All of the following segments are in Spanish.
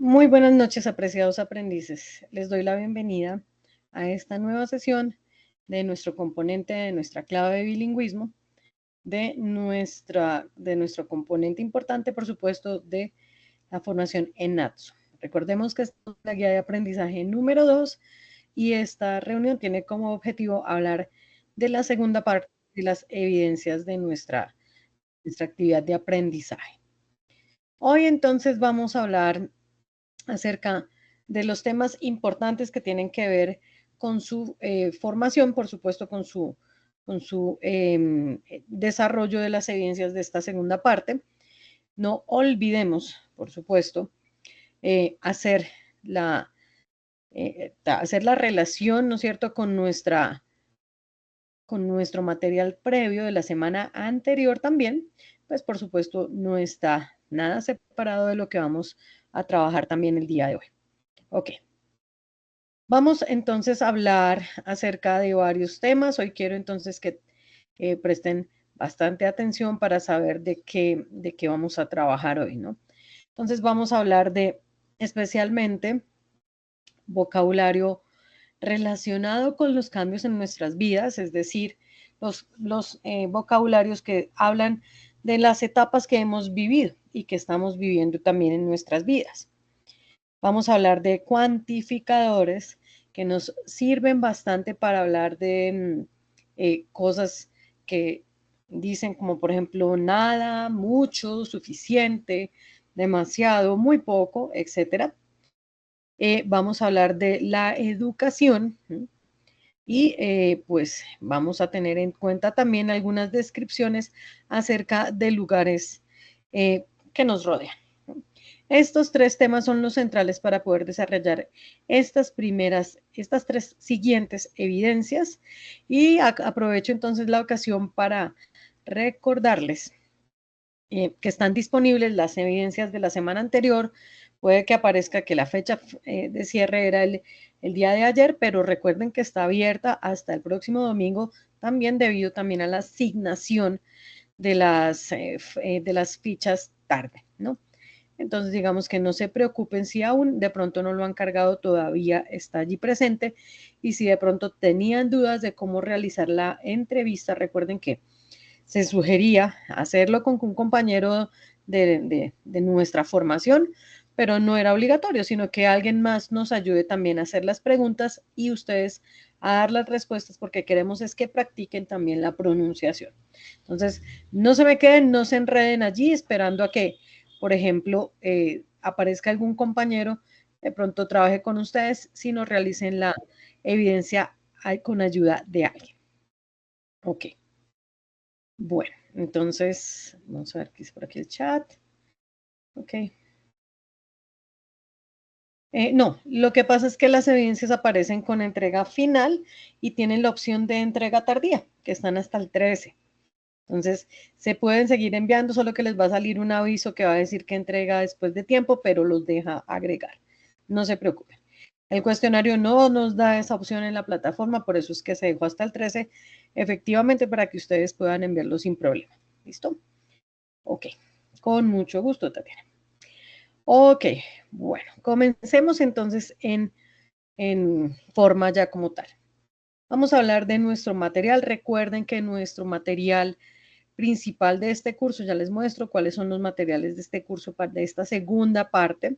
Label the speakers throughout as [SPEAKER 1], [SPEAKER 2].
[SPEAKER 1] Muy buenas noches, apreciados aprendices. Les doy la bienvenida a esta nueva sesión de nuestro componente, de nuestra clave de bilingüismo, de nuestro componente importante, por supuesto, de la formación en NATSO. Recordemos que esta es la guía de aprendizaje número 2 y esta reunión tiene como objetivo hablar de la segunda parte de las evidencias de nuestra actividad de aprendizaje. Hoy entonces vamos a hablar acerca de los temas importantes que tienen que ver con su formación, por supuesto, con su desarrollo de las evidencias de esta segunda parte. No olvidemos, por supuesto, hacer hacer la relación, ¿no es cierto?, con nuestro material previo de la semana anterior también, pues por supuesto no está nada separado de lo que vamos a trabajar también el día de hoy. Ok. Vamos entonces a hablar acerca de varios temas. Hoy quiero entonces que presten bastante atención para saber de qué vamos a trabajar hoy, ¿no? Entonces vamos a hablar de especialmente vocabulario relacionado con los cambios en nuestras vidas, es decir, los vocabularios que hablan de las etapas que hemos vivido y que estamos viviendo también en nuestras vidas. Vamos a hablar de cuantificadores que nos sirven bastante para hablar de cosas que dicen como por ejemplo nada, mucho, suficiente, demasiado, muy poco, etc. Vamos a hablar de la educación y pues vamos a tener en cuenta también algunas descripciones acerca de lugares que nos rodean. Estos tres temas son los centrales para poder desarrollar estas tres siguientes evidencias y aprovecho entonces la ocasión para recordarles que están disponibles las evidencias de la semana anterior. Puede que aparezca que la fecha de cierre era el día de ayer, pero recuerden que está abierta hasta el próximo domingo, también debido también a la asignación de las fichas tarde, ¿no? Entonces, digamos que no se preocupen si aún de pronto no lo han cargado, todavía está allí presente. Y si de pronto tenían dudas de cómo realizar la entrevista, recuerden que se sugería hacerlo con un compañero de nuestra formación, pero no era obligatorio, sino que alguien más nos ayude también a hacer las preguntas y ustedes a dar las respuestas, porque queremos es que practiquen también la pronunciación. Entonces, no se me queden, no se enreden allí esperando a que, por ejemplo, aparezca algún compañero, de pronto trabaje con ustedes, sino realicen la evidencia con ayuda de alguien. Ok. Bueno, entonces, vamos a ver qué es por aquí el chat. Ok. No, lo que pasa es que las evidencias aparecen con entrega final y tienen la opción de entrega tardía, que están hasta el 13. Entonces, se pueden seguir enviando, solo que les va a salir un aviso que va a decir que entrega después de tiempo, pero los deja agregar. No se preocupen. El cuestionario no nos da esa opción en la plataforma, por eso es que se dejó hasta el 13, efectivamente, para que ustedes puedan enviarlo sin problema. ¿Listo? Ok, con mucho gusto, Tatiana. Ok, bueno, comencemos entonces en forma ya como tal. Vamos a hablar de nuestro material. Recuerden que nuestro material principal de este curso, ya les muestro cuáles son los materiales de este curso, de esta segunda parte.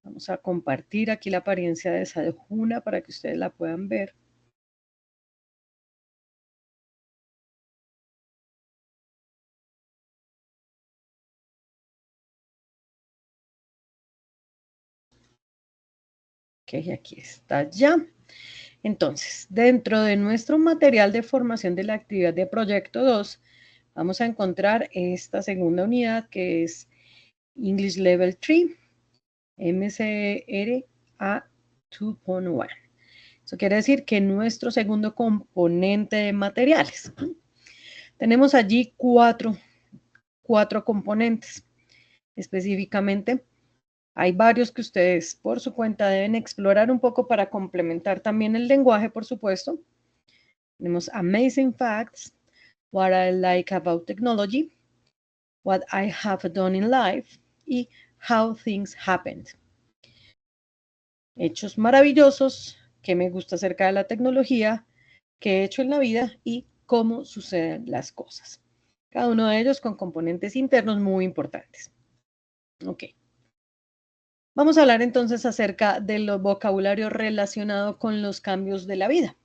[SPEAKER 1] Vamos a compartir aquí la apariencia de esa Sahuna para que ustedes la puedan ver. Ok, aquí está ya. Entonces, dentro de nuestro material de formación de la actividad de proyecto 2, vamos a encontrar esta segunda unidad que es English Level 3, MCRA 2.1. Eso quiere decir que nuestro segundo componente de materiales. Tenemos allí cuatro componentes. Específicamente, hay varios que ustedes por su cuenta deben explorar un poco para complementar también el lenguaje, por supuesto. Tenemos Amazing Facts, What I Like About Technology, What I Have Done in Life y How Things Happened. hechos maravillosos, qué me gusta acerca de la tecnología, qué he hecho en la vida y cómo suceden las cosas. Cada uno de ellos con componentes internos muy importantes. Ok. Vamos a hablar entonces acerca del vocabulario relacionado con los cambios de la vida.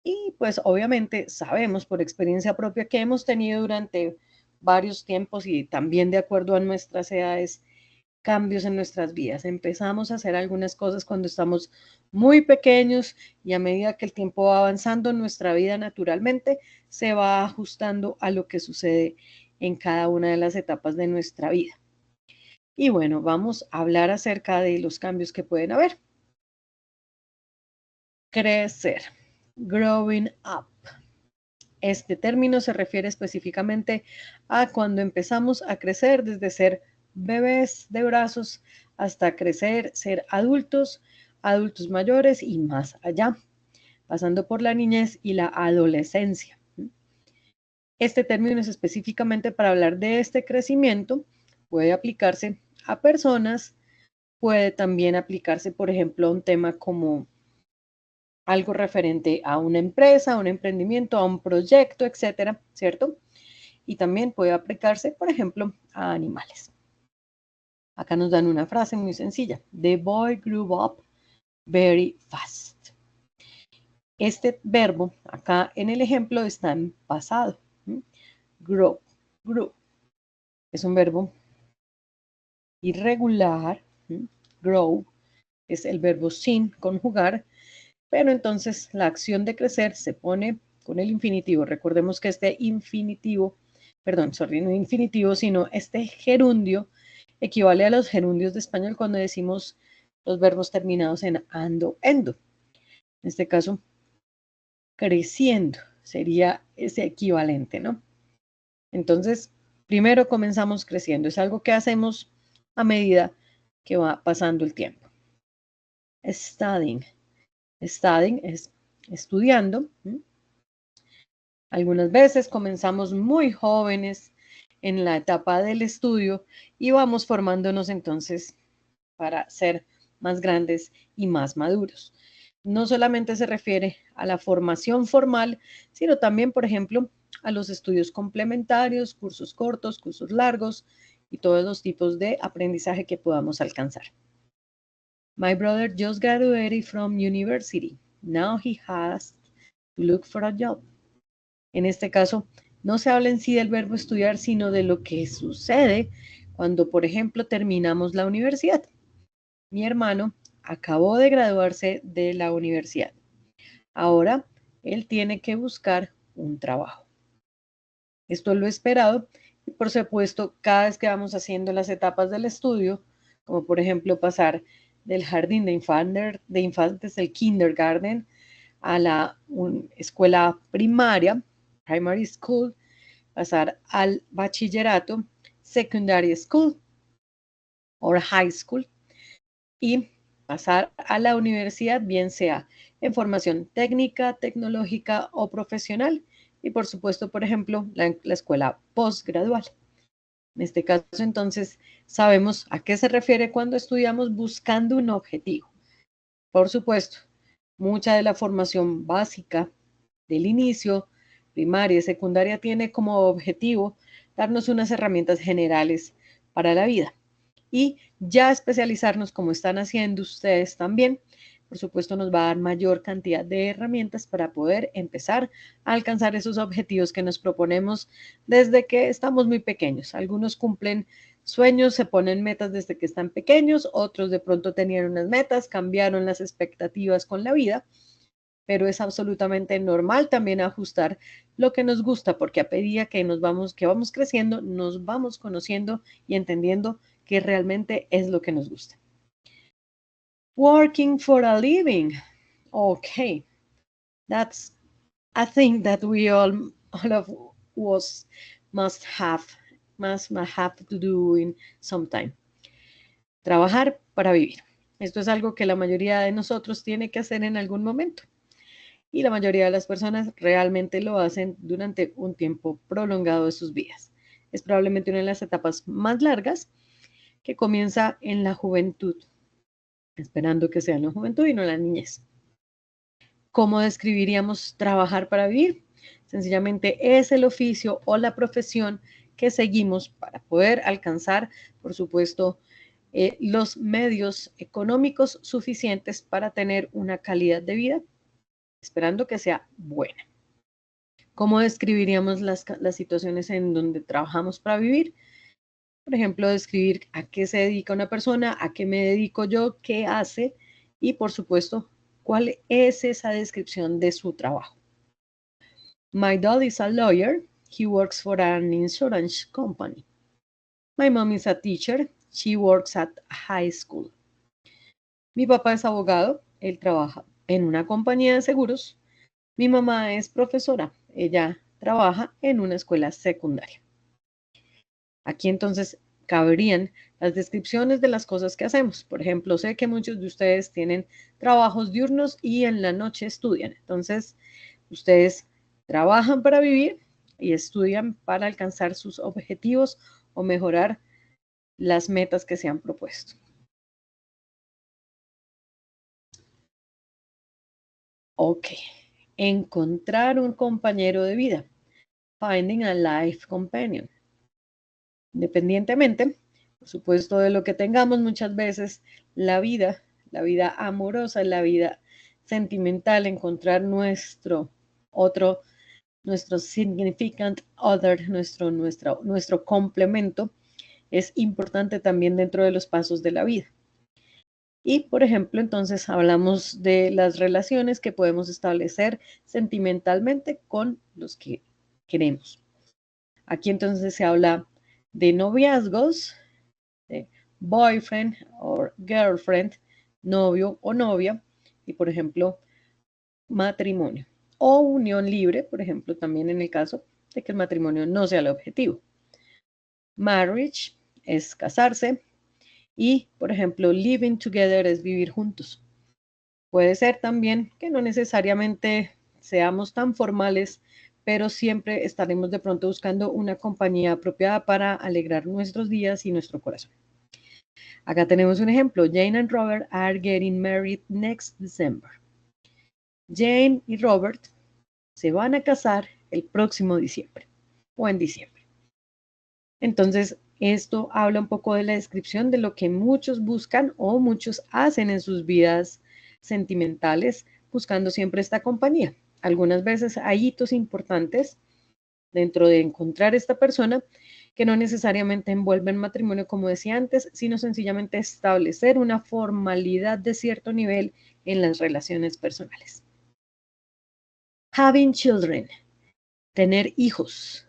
[SPEAKER 1] Y pues obviamente sabemos por experiencia propia que hemos tenido durante varios tiempos y también de acuerdo a nuestras edades cambios en nuestras vidas. Empezamos a hacer algunas cosas cuando estamos muy pequeños y a medida que el tiempo va avanzando, nuestra vida naturalmente se va ajustando a lo que sucede en cada una de las etapas de nuestra vida. Y bueno, vamos a hablar acerca de los cambios que pueden haber. Crecer, growing up. Este término se refiere específicamente a cuando empezamos a crecer desde ser bebés de brazos hasta crecer, ser adultos, adultos mayores y más allá, pasando por la niñez y la adolescencia. Este término es específicamente para hablar de este crecimiento, puede aplicarse a personas, puede también aplicarse, por ejemplo, a un tema como algo referente a una empresa, a un emprendimiento, a un proyecto, etcétera, ¿cierto? Y también puede aplicarse, por ejemplo, a animales. Acá nos dan una frase muy sencilla. The boy grew up very fast. Este verbo acá en el ejemplo está en pasado. Grow, grew. Es un verbo irregular. Grow es el verbo sin conjugar, pero entonces la acción de crecer se pone con el infinitivo. Recordemos que este infinitivo, perdón, sorry, no infinitivo, sino este gerundio equivale a los gerundios de español cuando decimos los verbos terminados en ando, endo. En este caso, creciendo sería ese equivalente, ¿no? Entonces, primero comenzamos creciendo. Es algo que hacemos a medida que va pasando el tiempo. Studying. Studying es estudiando. Algunas veces comenzamos muy jóvenes en la etapa del estudio y vamos formándonos entonces para ser más grandes y más maduros. No solamente se refiere a la formación formal, sino también, por ejemplo, a los estudios complementarios, cursos cortos, cursos largos y todos los tipos de aprendizaje que podamos alcanzar. My brother just graduated from university. Now he has to look for a job. En este caso, no se habla en sí del verbo estudiar, sino de lo que sucede cuando, por ejemplo, terminamos la universidad. Mi hermano acabó de graduarse de la universidad. Ahora, él tiene que buscar un trabajo. Esto es lo esperado y, por supuesto, cada vez que vamos haciendo las etapas del estudio, como por ejemplo pasar del jardín de infantes, del kindergarten, a la escuela primaria, primary school, pasar al bachillerato, secondary school o high school y pasar a la universidad, bien sea en formación técnica, tecnológica o profesional y por supuesto, por ejemplo, la escuela postgradual. En este caso, entonces, sabemos a qué se refiere cuando estudiamos buscando un objetivo. Por supuesto, mucha de la formación básica del inicio, primaria y secundaria, tiene como objetivo darnos unas herramientas generales para la vida y ya especializarnos como están haciendo ustedes también. Por supuesto, nos va a dar mayor cantidad de herramientas para poder empezar a alcanzar esos objetivos que nos proponemos desde que estamos muy pequeños. Algunos cumplen sueños, se ponen metas desde que están pequeños, otros de pronto tenían unas metas, cambiaron las expectativas con la vida, pero es absolutamente normal también ajustar lo que nos gusta, porque a medida que vamos creciendo, nos vamos conociendo y entendiendo que realmente es lo que nos gusta. Working for a living. Okay, that's a thing that we all of us must have to do in some time. Trabajar para vivir. Esto es algo que la mayoría de nosotros tiene que hacer en algún momento. Y la mayoría de las personas realmente lo hacen durante un tiempo prolongado de sus vidas. Es probablemente una de las etapas más largas que comienza en la juventud. esperando que sea en la juventud y no en la niñez. ¿Cómo describiríamos trabajar para vivir? Sencillamente es el oficio o la profesión que seguimos para poder alcanzar, por supuesto, los medios económicos suficientes para tener una calidad de vida, esperando que sea buena. ¿Cómo describiríamos las situaciones en donde trabajamos para vivir? Por ejemplo, describir a qué se dedica una persona, a qué me dedico yo, qué hace y, por supuesto, cuál es esa descripción de su trabajo. My dad is a lawyer. He works for an insurance company. My mom is a teacher. She works at high school. Mi papá es abogado. Él trabaja en una compañía de seguros. Mi mamá es profesora. Ella trabaja en una escuela secundaria. Aquí entonces cabrían las descripciones de las cosas que hacemos. Por ejemplo, sé que muchos de ustedes tienen trabajos diurnos y en la noche estudian. Entonces, ustedes trabajan para vivir y estudian para alcanzar sus objetivos o mejorar las metas que se han propuesto. Ok, encontrar un compañero de vida. Finding a life companion. Independientemente, por supuesto, de lo que tengamos, muchas veces la vida amorosa, la vida sentimental, encontrar nuestro significant other, nuestro complemento, es importante también dentro de los pasos de la vida. Y, por ejemplo, entonces hablamos de las relaciones que podemos establecer sentimentalmente con los que queremos. Aquí entonces se habla de noviazgos, de boyfriend o girlfriend, novio o novia, y por ejemplo, matrimonio. O unión libre, por ejemplo, también en el caso de que el matrimonio no sea el objetivo. Marriage es casarse y, por ejemplo, living together es vivir juntos. Puede ser también que no necesariamente seamos tan formales, pero siempre estaremos de pronto buscando una compañía apropiada para alegrar nuestros días y nuestro corazón. Acá tenemos un ejemplo. Jane and Robert are getting married next December. Jane y Robert se van a casar el próximo diciembre o en diciembre. Entonces, esto habla un poco de la descripción de lo que muchos buscan o muchos hacen en sus vidas sentimentales, buscando siempre esta compañía. Algunas veces hay hitos importantes dentro de encontrar esta persona que no necesariamente envuelven matrimonio, como decía antes, sino sencillamente establecer una formalidad de cierto nivel en las relaciones personales. Having children, tener hijos.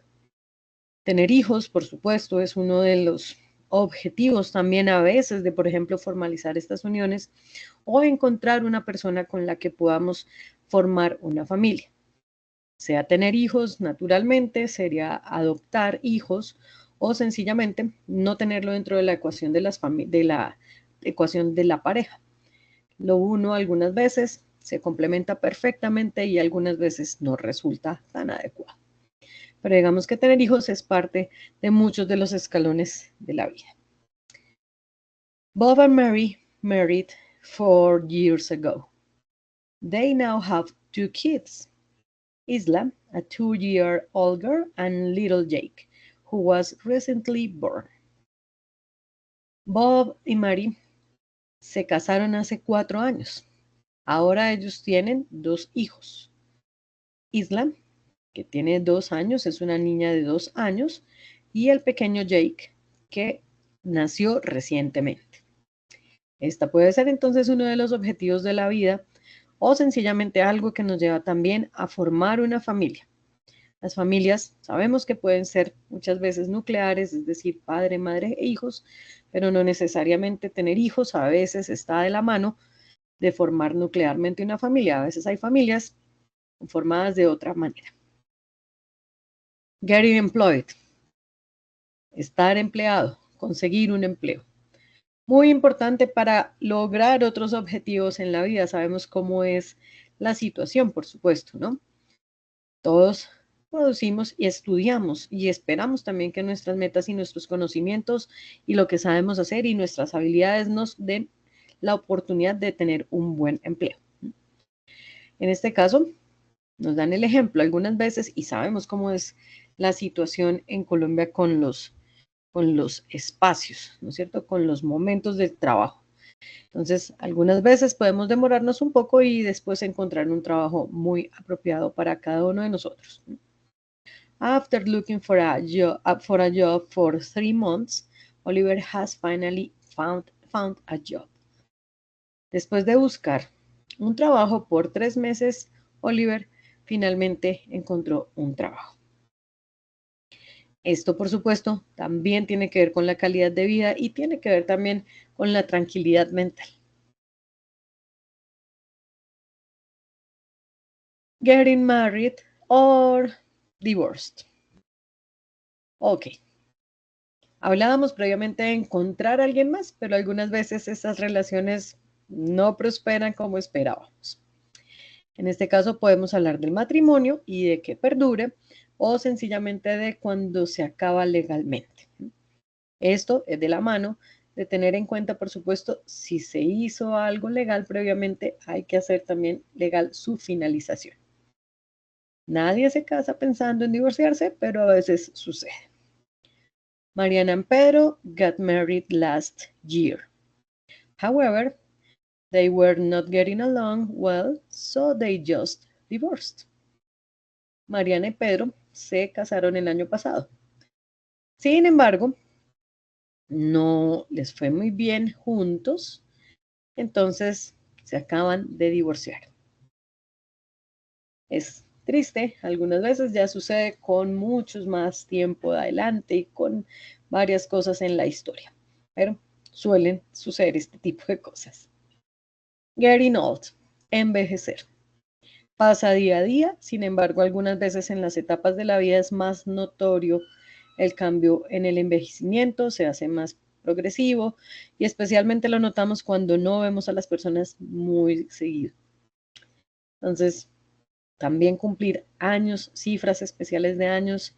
[SPEAKER 1] Tener hijos, por supuesto, es uno de los objetivos también a veces de, por ejemplo, formalizar estas uniones o encontrar una persona con la que podamos formar una familia. Sea tener hijos naturalmente, sería adoptar hijos o sencillamente no tenerlo dentro de la ecuación de la ecuación de la pareja. Lo uno algunas veces se complementa perfectamente y algunas veces no resulta tan adecuado. Pero digamos que tener hijos es parte de muchos de los escalones de la vida. Bob and Mary married 4 years ago. They now have 2 kids. Isla, a 2-year-old girl, and little Jake, who was recently born. Bob y Mary se casaron hace 4 años. Ahora ellos tienen 2 hijos. Isla, que tiene 2 años, es una niña de 2 años, y el pequeño Jake, que nació recientemente. Esta puede ser entonces uno de los objetivos de la vida o sencillamente algo que nos lleva también a formar una familia. Las familias sabemos que pueden ser muchas veces nucleares, es decir, padre, madre e hijos, pero no necesariamente tener hijos a veces está de la mano de formar nuclearmente una familia. A veces hay familias formadas de otra manera. Getting employed, estar empleado, conseguir un empleo. Muy importante para lograr otros objetivos en la vida. Sabemos cómo es la situación, por supuesto, ¿no? Todos producimos y estudiamos y esperamos también que nuestras metas y nuestros conocimientos y lo que sabemos hacer y nuestras habilidades nos den la oportunidad de tener un buen empleo. En este caso, nos dan el ejemplo algunas veces y sabemos cómo es la situación en Colombia con los espacios, ¿no es cierto? Con los momentos del trabajo. Entonces, algunas veces podemos demorarnos un poco y después encontrar un trabajo muy apropiado para cada uno de nosotros. After looking for a job for 3 months, Oliver has finally found a job. Después de buscar un trabajo por 3 meses, Oliver finalmente encontró un trabajo. Esto, por supuesto, también tiene que ver con la calidad de vida y tiene que ver también con la tranquilidad mental. Getting married or divorced. Ok. Hablábamos previamente de encontrar a alguien más, pero algunas veces esas relaciones no prosperan como esperábamos. En este caso podemos hablar del matrimonio y de que perdure o sencillamente de cuando se acaba legalmente. Esto es de la mano de tener en cuenta, por supuesto, si se hizo algo legal previamente, hay que hacer también legal su finalización. Nadie se casa pensando en divorciarse, pero a veces sucede. Mariana and Pedro got married last year. However, they were not getting along well, so they just divorced. Mariana y Pedro se casaron el año pasado. Sin embargo, no les fue muy bien juntos, entonces se acaban de divorciar. Es triste, algunas veces ya sucede con muchos más tiempo de adelante y con varias cosas en la historia, pero suelen suceder este tipo de cosas. Getting old, envejecer. Pasa día a día, sin embargo, algunas veces en las etapas de la vida es más notorio el cambio en el envejecimiento, se hace más progresivo y especialmente lo notamos cuando no vemos a las personas muy seguido. Entonces, también cumplir años, cifras especiales de años,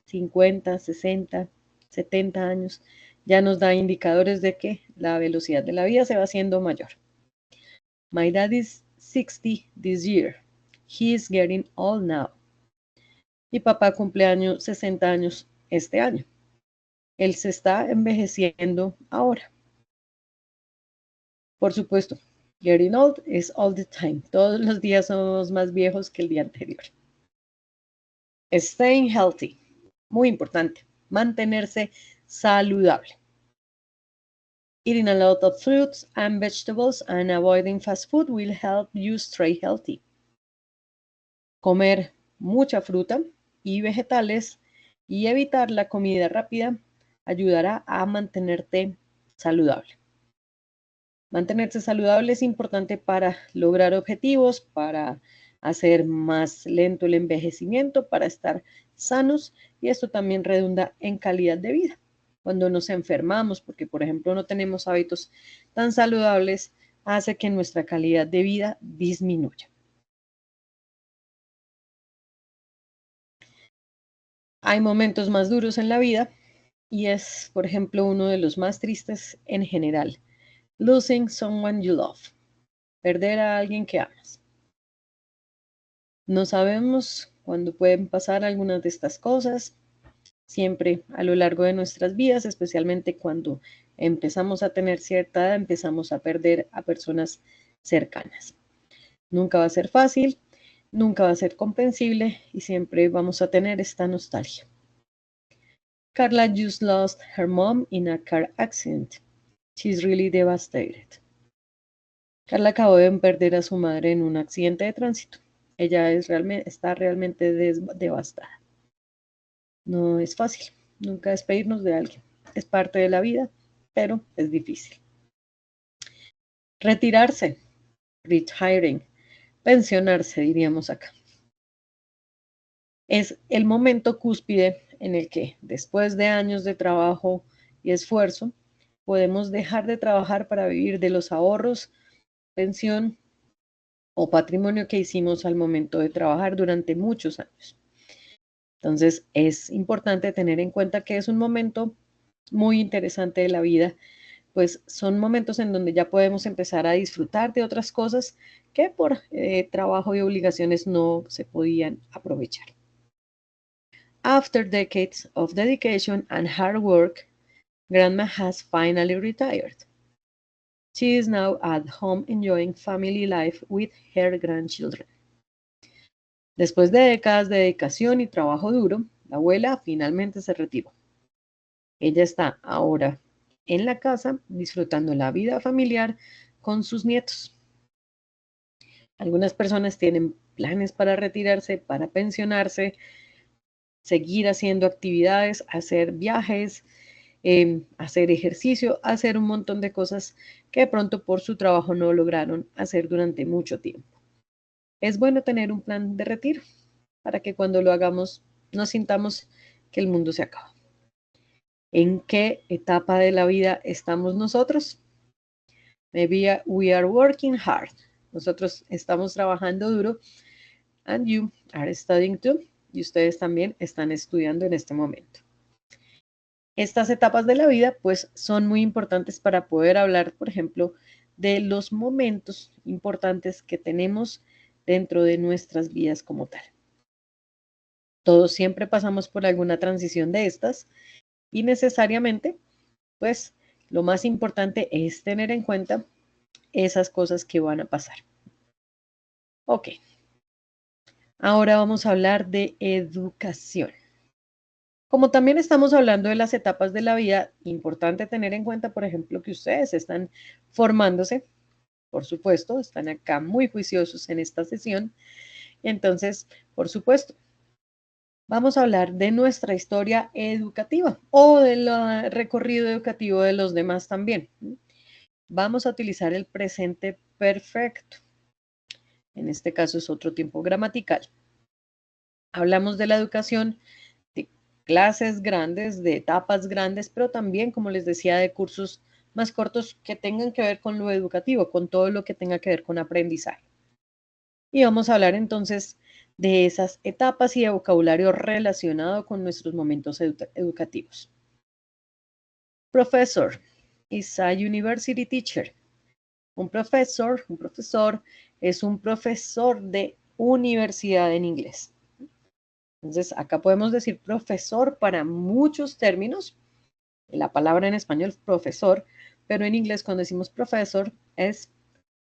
[SPEAKER 1] 50, 60, 70 años, ya nos da indicadores de que la velocidad de la vida se va haciendo mayor. My dad is 60 this year. He is getting old now. Mi papá cumple 60 años este año. Él se está envejeciendo ahora. Por supuesto, getting old is all the time. Todos los días somos más viejos que el día anterior. Staying healthy. Muy importante. Mantenerse saludable. Eating a lot of fruits and vegetables and avoiding fast food will help you stay healthy. Comer mucha fruta y vegetales y evitar la comida rápida ayudará a mantenerte saludable. Mantenerse saludable es importante para lograr objetivos, para hacer más lento el envejecimiento, para estar sanos y esto también redunda en calidad de vida. Cuando nos enfermamos, porque por ejemplo no tenemos hábitos tan saludables, hace que nuestra calidad de vida disminuya. Hay momentos más duros en la vida y es, por ejemplo, uno de los más tristes en general. Losing someone you love. Perder a alguien que amas. No sabemos cuándo pueden pasar algunas de estas cosas. Siempre a lo largo de nuestras vidas, especialmente cuando empezamos a tener cierta edad, empezamos a perder a personas cercanas. Nunca va a ser fácil, nunca va a ser comprensible y siempre vamos a tener esta nostalgia. Carla just lost her mom in a car accident. She's really devastated. Carla acabó de perder a su madre en un accidente de tránsito. Ella está realmente devastada. No es fácil, nunca despedirnos de alguien. Es parte de la vida, pero es difícil. Retirarse, retiring, pensionarse, diríamos acá. Es el momento cúspide en el que, después de años de trabajo y esfuerzo, podemos dejar de trabajar para vivir de los ahorros, pensión o patrimonio que hicimos al momento de trabajar durante muchos años. Entonces, es importante tener en cuenta que es un momento muy interesante de la vida pues son momentos en donde ya podemos empezar a disfrutar de otras cosas que por trabajo y obligaciones no se podían aprovechar. After decades of dedication and hard work, Grandma has finally retired. She is now at home enjoying family life with her grandchildren. Después de décadas de dedicación y trabajo duro, la abuela finalmente se retiró. Ella está ahora en la casa disfrutando la vida familiar con sus nietos. Algunas personas tienen planes para retirarse, para pensionarse, seguir haciendo actividades, hacer viajes, hacer ejercicio, hacer un montón de cosas que de pronto por su trabajo no lograron hacer durante mucho tiempo. Es bueno tener un plan de retiro para que cuando lo hagamos no sintamos que el mundo se acaba. ¿En qué etapa de la vida estamos nosotros? Maybe we are working hard. Nosotros estamos trabajando duro and you are studying too. Y ustedes también están estudiando en este momento. Estas etapas de la vida pues son muy importantes para poder hablar, por ejemplo, de los momentos importantes que tenemos dentro de nuestras vidas como tal. Todos siempre pasamos por alguna transición de estas y necesariamente pues lo más importante es tener en cuenta esas cosas que van a pasar. Ok, ahora vamos a hablar de educación. Como también estamos hablando de las etapas de la vida, importante tener en cuenta, por ejemplo, que ustedes están formándose, por supuesto, están acá muy juiciosos en esta sesión. Entonces, por supuesto, vamos a hablar de nuestra historia educativa o del recorrido educativo de los demás también. Vamos a utilizar el presente perfecto. En este caso es otro tiempo gramatical. Hablamos de la educación de clases grandes, de etapas grandes, pero también, como les decía, de cursos más cortos que tengan que ver con lo educativo, con todo lo que tenga que ver con aprendizaje. Y vamos a hablar entonces de esas etapas y de vocabulario relacionado con nuestros momentos educativos. Professor is a university teacher. Un profesor es un profesor de universidad en inglés. Entonces, acá podemos decir profesor para muchos términos. La palabra en español es profesor, pero en inglés cuando decimos profesor es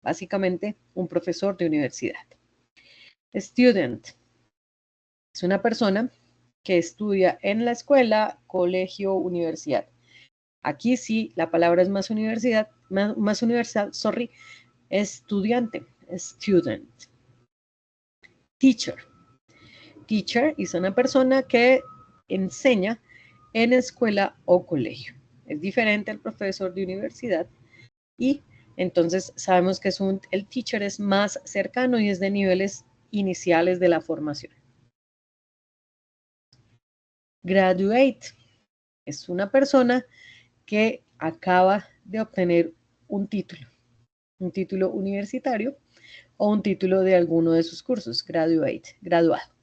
[SPEAKER 1] básicamente un profesor de universidad. Student es una persona que estudia en la escuela, colegio, universidad. Aquí sí, la palabra es más universidad, estudiante, student. Teacher. Teacher es una persona que enseña en escuela o colegio. Es diferente al profesor de universidad y entonces sabemos que el teacher es más cercano y es de niveles iniciales de la formación. Graduate es una persona que acaba de obtener un título universitario o un título de alguno de sus cursos, graduado.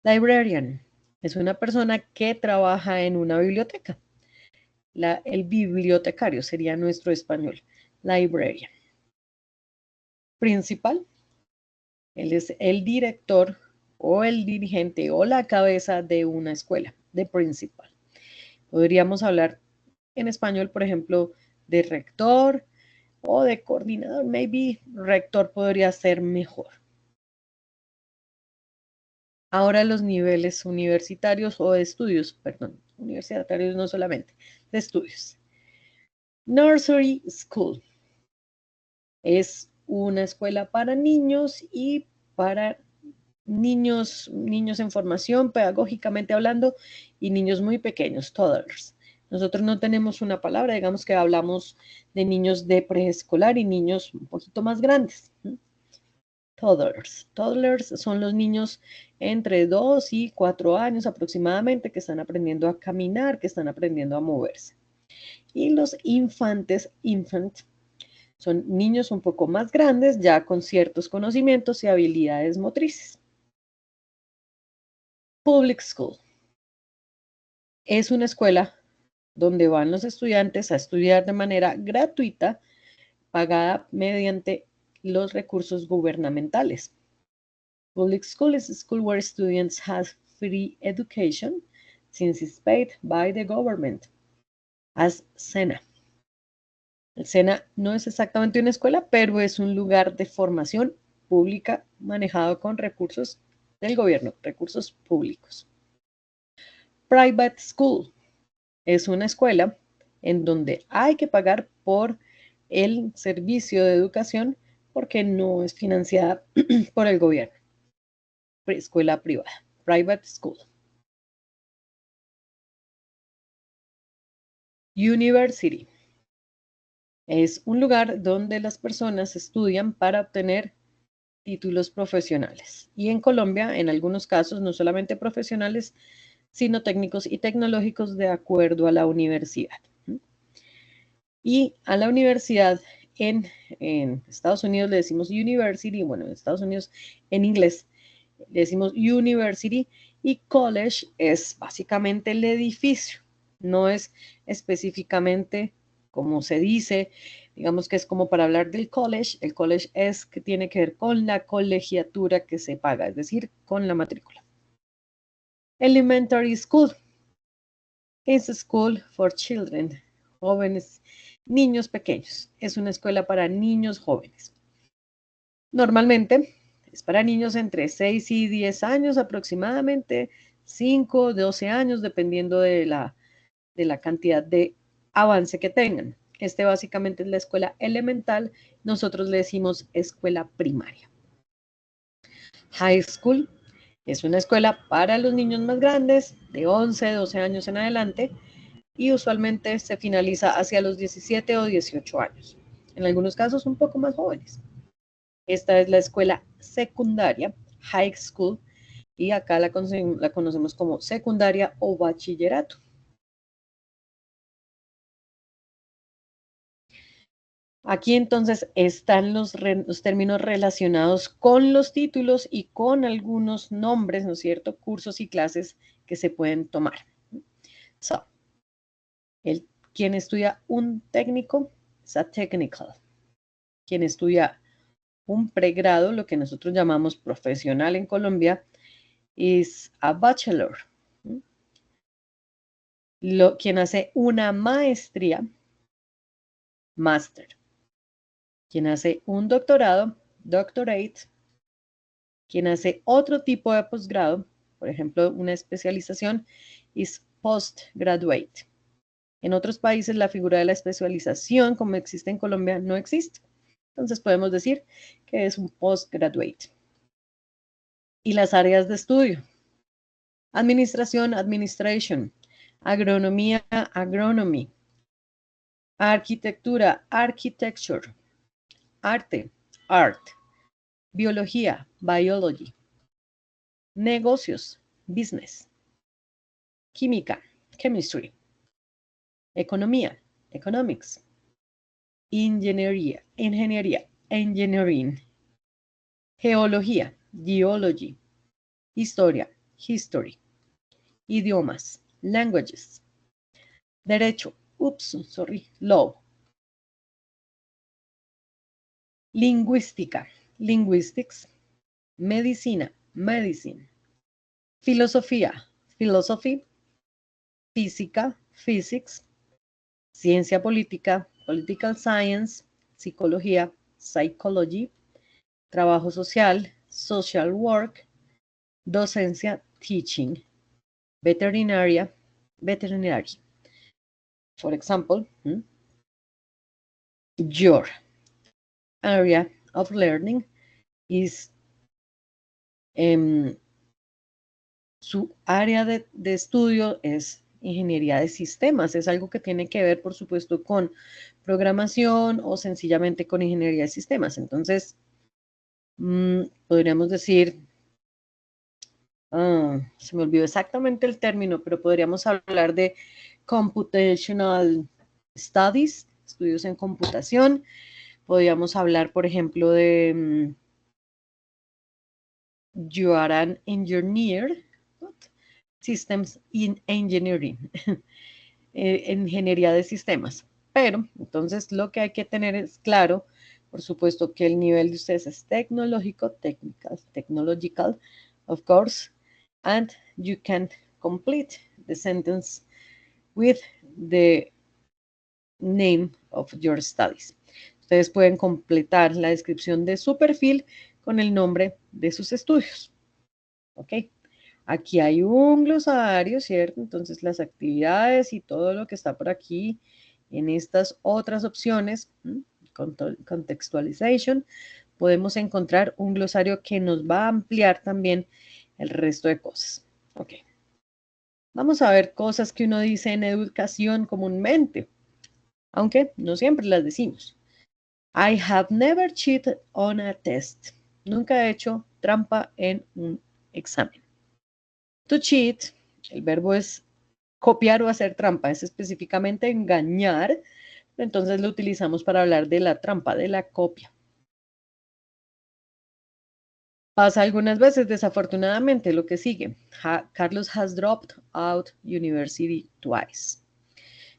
[SPEAKER 1] Librarian es una persona que trabaja en una biblioteca. El bibliotecario sería nuestro español, librarian. Principal, él es el director o el dirigente o la cabeza de una escuela, de principal. Podríamos hablar en español, por ejemplo, de rector o de coordinador. Maybe rector podría ser mejor. Ahora los niveles universitarios o de estudios, perdón, universitarios no solamente, de estudios. Nursery School es una escuela para niños y para niños en formación, pedagógicamente hablando, y niños muy pequeños, toddlers. Nosotros no tenemos una palabra, digamos que hablamos de niños de preescolar y niños un poquito más grandes. Toddlers. Toddlers son los niños entre 2 y 4 años aproximadamente que están aprendiendo a caminar, que están aprendiendo a moverse. Y los infantes, son niños un poco más grandes, ya con ciertos conocimientos y habilidades motrices. Public School es una escuela donde van los estudiantes a estudiar de manera gratuita, pagada mediante los recursos gubernamentales. Public school is a school where students have free education since it's paid by the government. As SENA. El SENA no es exactamente una escuela, pero es un lugar de formación pública manejado con recursos del gobierno, recursos públicos. Private school es una escuela en donde hay que pagar por el servicio de educación porque no es financiada por el gobierno. Escuela privada, private school. University es un lugar donde las personas estudian para obtener títulos profesionales. Y en Colombia, en algunos casos, no solamente profesionales, sino técnicos y tecnológicos de acuerdo a la universidad. Y a la universidad en Estados Unidos le decimos university, bueno, en Estados Unidos en inglés le decimos university, y college es básicamente el edificio, no es específicamente como se dice, digamos que es como para hablar del college. El college es que tiene que ver con la colegiatura que se paga, es decir, con la matrícula. Elementary school is a school for children, jóvenes, niños pequeños. Es una escuela para niños jóvenes. Normalmente es para niños entre 6 y 10 años aproximadamente, 5, 12 años, dependiendo de la cantidad de avance que tengan. Este básicamente es la escuela elemental, nosotros le decimos escuela primaria. High school es una escuela para los niños más grandes, de 11, 12 años en adelante, y usualmente se finaliza hacia los 17 o 18 años. En algunos casos un poco más jóvenes. Esta es la escuela secundaria, high school, y acá la conocemos como secundaria o bachillerato. Aquí entonces están los términos relacionados con los títulos y con algunos nombres, ¿no es cierto? Cursos y clases que se pueden tomar. So, quien estudia un técnico es a technical. Quien estudia un pregrado, lo que nosotros llamamos profesional en Colombia, es a bachelor. Quien hace una maestría, master. Quien hace un doctorado, doctorate. Quien hace otro tipo de posgrado, por ejemplo, una especialización, es postgraduate. En otros países la figura de la especialización, como existe en Colombia, no existe. Entonces podemos decir que es un postgraduate. Y las áreas de estudio. Administración, administration. Agronomía, agronomy. Arquitectura, architecture. Arte, art. Biología, biology. Negocios, business. Química, chemistry. Economía, economics. Ingeniería, engineering. Geología, geology. Historia, history. Idiomas, languages. Derecho, law. Lingüística, linguistics. Medicina, medicine. Filosofía, philosophy. Física, physics. Ciencia política, political science. Psicología, psychology. Trabajo social, social work. Docencia, teaching. Veterinaria, veterinary. For example, your area of learning is su área de estudio es ingeniería de sistemas. Es algo que tiene que ver, por supuesto, con programación o sencillamente con ingeniería de sistemas. Entonces, podríamos decir, se me olvidó exactamente el término, pero podríamos hablar de computational studies, estudios en computación. Podríamos hablar, por ejemplo, de you are an engineer, systems in engineering. ingeniería de sistemas. Pero, entonces, lo que hay que tener es claro, por supuesto, que el nivel de ustedes es tecnológico, technological, of course, and you can complete the sentence with the name of your studies. Ustedes pueden completar la descripción de su perfil con el nombre de sus estudios. ¿Ok? Aquí hay un glosario, ¿cierto? Entonces las actividades y todo lo que está por aquí en estas otras opciones, contextualization, podemos encontrar un glosario que nos va a ampliar también el resto de cosas. Ok. Vamos a ver cosas que uno dice en educación comúnmente, aunque no siempre las decimos. I have never cheated on a test. Nunca he hecho trampa en un examen. To cheat, el verbo es copiar o hacer trampa, es específicamente engañar, entonces lo utilizamos para hablar de la trampa, de la copia. Pasa algunas veces, desafortunadamente, lo que sigue. Carlos has dropped out university twice.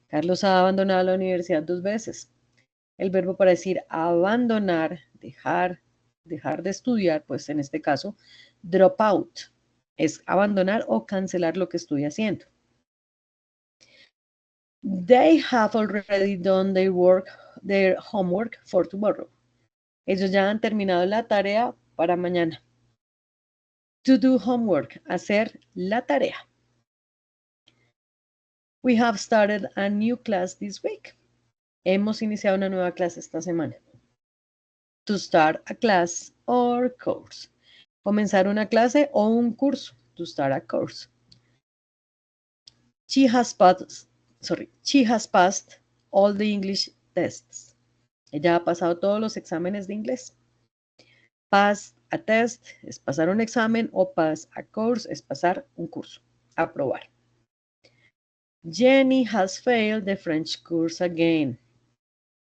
[SPEAKER 1] Carlos ha abandonado la universidad 2 veces. El verbo para decir abandonar, dejar de estudiar, pues en este caso, drop out, es abandonar o cancelar lo que estoy haciendo. They have already done their homework for tomorrow. Ellos ya han terminado la tarea para mañana. To do homework, hacer la tarea. We have started a new class this week. Hemos iniciado una nueva clase esta semana. To start a class or course. Comenzar una clase o un curso. To start a course. She has passed all the English tests. Ella ha pasado todos los exámenes de inglés. Pass a test es pasar un examen o pass a course es pasar un curso. Aprobar. Jenny has failed the French course again.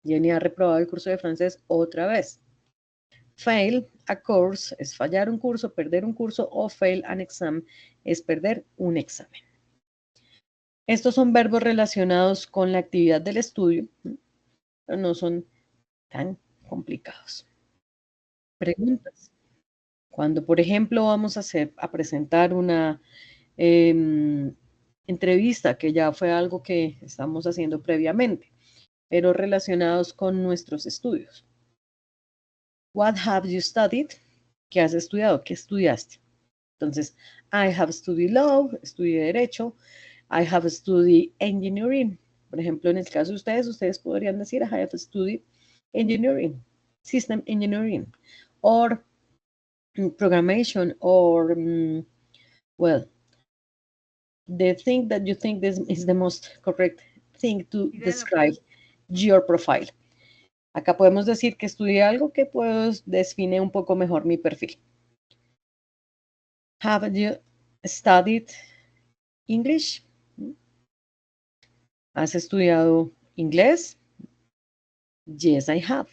[SPEAKER 1] Jenny ha reprobado el curso de francés otra vez. Fail a course es fallar un curso, perder un curso, o fail an exam es perder un examen. Estos son verbos relacionados con la actividad del estudio, pero no son tan complicados. Preguntas. Cuando, por ejemplo, vamos a presentar una entrevista, que ya fue algo que estamos haciendo previamente, pero relacionados con nuestros estudios. What have you studied? ¿Qué has estudiado? ¿Qué estudiaste? Entonces, I have studied law, estudié derecho. I have studied engineering. Por ejemplo, en el caso de ustedes podrían decir I have studied engineering, system engineering, or programmation, or, well, the thing that you think this is the most correct thing to describe your profile. Acá podemos decir que estudié algo que pues define un poco mejor mi perfil. Have you studied English? ¿Has estudiado inglés? Yes, I have.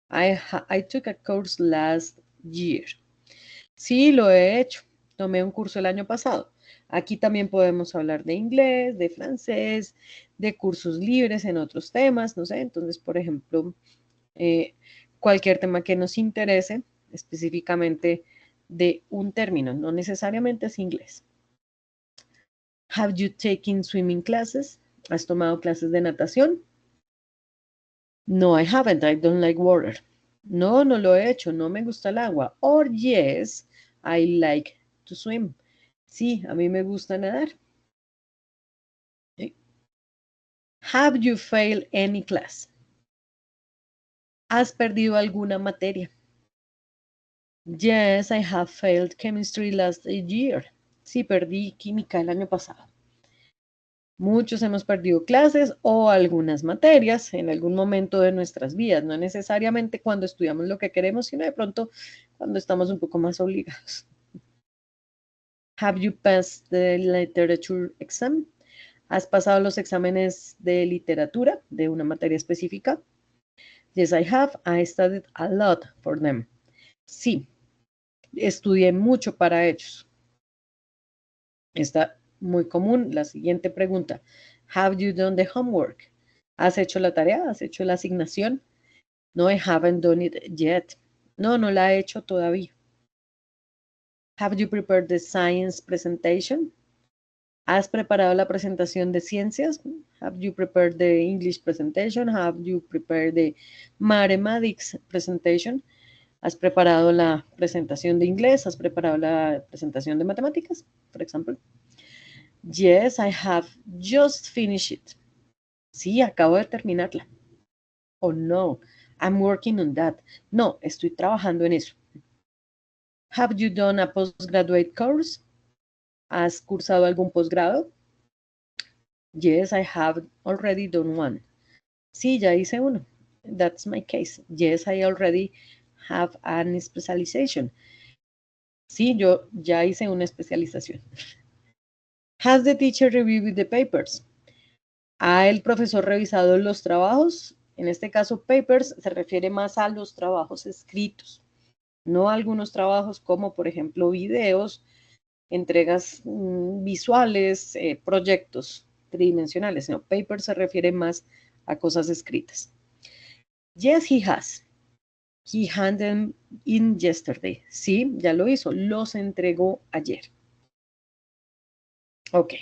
[SPEAKER 1] I took a course last year. Sí, lo he hecho. Tomé un curso el año pasado. Aquí también podemos hablar de inglés, de francés, de cursos libres en otros temas, no sé. Entonces, por ejemplo, cualquier tema que nos interese, específicamente de un término, no necesariamente es inglés. Have you taken swimming classes? ¿Has tomado clases de natación? No, I haven't. I don't like water. No, no lo he hecho. No me gusta el agua. Or yes, I like to swim. Sí, a mí me gusta nadar. Okay. Have you failed any class? ¿Has perdido alguna materia? Yes, I have failed chemistry last year. Sí, perdí química el año pasado. Muchos hemos perdido clases o algunas materias en algún momento de nuestras vidas, no necesariamente cuando estudiamos lo que queremos, sino de pronto cuando estamos un poco más obligados. Have you passed the literature exam? ¿Has pasado los exámenes de literatura de una materia específica? Yes, I have. I studied a lot for them. Sí, estudié mucho para ellos. Está muy común. La siguiente pregunta. Have you done the homework? ¿Has hecho la tarea? ¿Has hecho la asignación? No, I haven't done it yet. No, no la he hecho todavía. Have you prepared the science presentation? ¿Has preparado la presentación de ciencias? Have you prepared the English presentation? Have you prepared the mathematics presentation? ¿Has preparado la presentación de inglés? ¿Has preparado la presentación de matemáticas, por ejemplo? Yes, I have just finished it. Sí, acabo de terminarla. Oh, no, I'm working on that. No, estoy trabajando en eso. Have you done a postgraduate course? ¿Has cursado algún posgrado? Yes, I have already done one. Sí, ya hice uno. That's my case. Yes, I already have an specialization. Sí, yo ya hice una especialización. Has the teacher reviewed the papers? ¿Ha el profesor revisado los trabajos? En este caso, papers se refiere más a los trabajos escritos, no a algunos trabajos como, por ejemplo, videos, entregas visuales, proyectos tridimensionales. No, papers se refiere más a cosas escritas. Yes, he has. He handed them in yesterday. Sí, ya lo hizo. Los entregó ayer. Ok.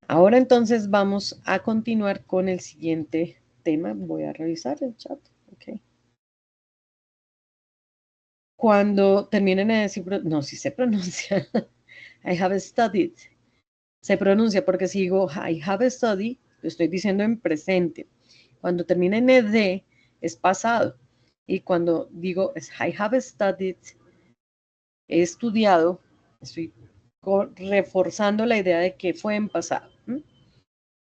[SPEAKER 1] Ahora entonces vamos a continuar con el siguiente tema. Voy a revisar el chat. Ok. Cuando terminen de decir, no, si se pronuncia. I have studied. Se pronuncia porque si digo I have studied, lo estoy diciendo en presente. Cuando termina en ed, es pasado. Y cuando digo I have studied, he estudiado, estoy reforzando la idea de que fue en pasado.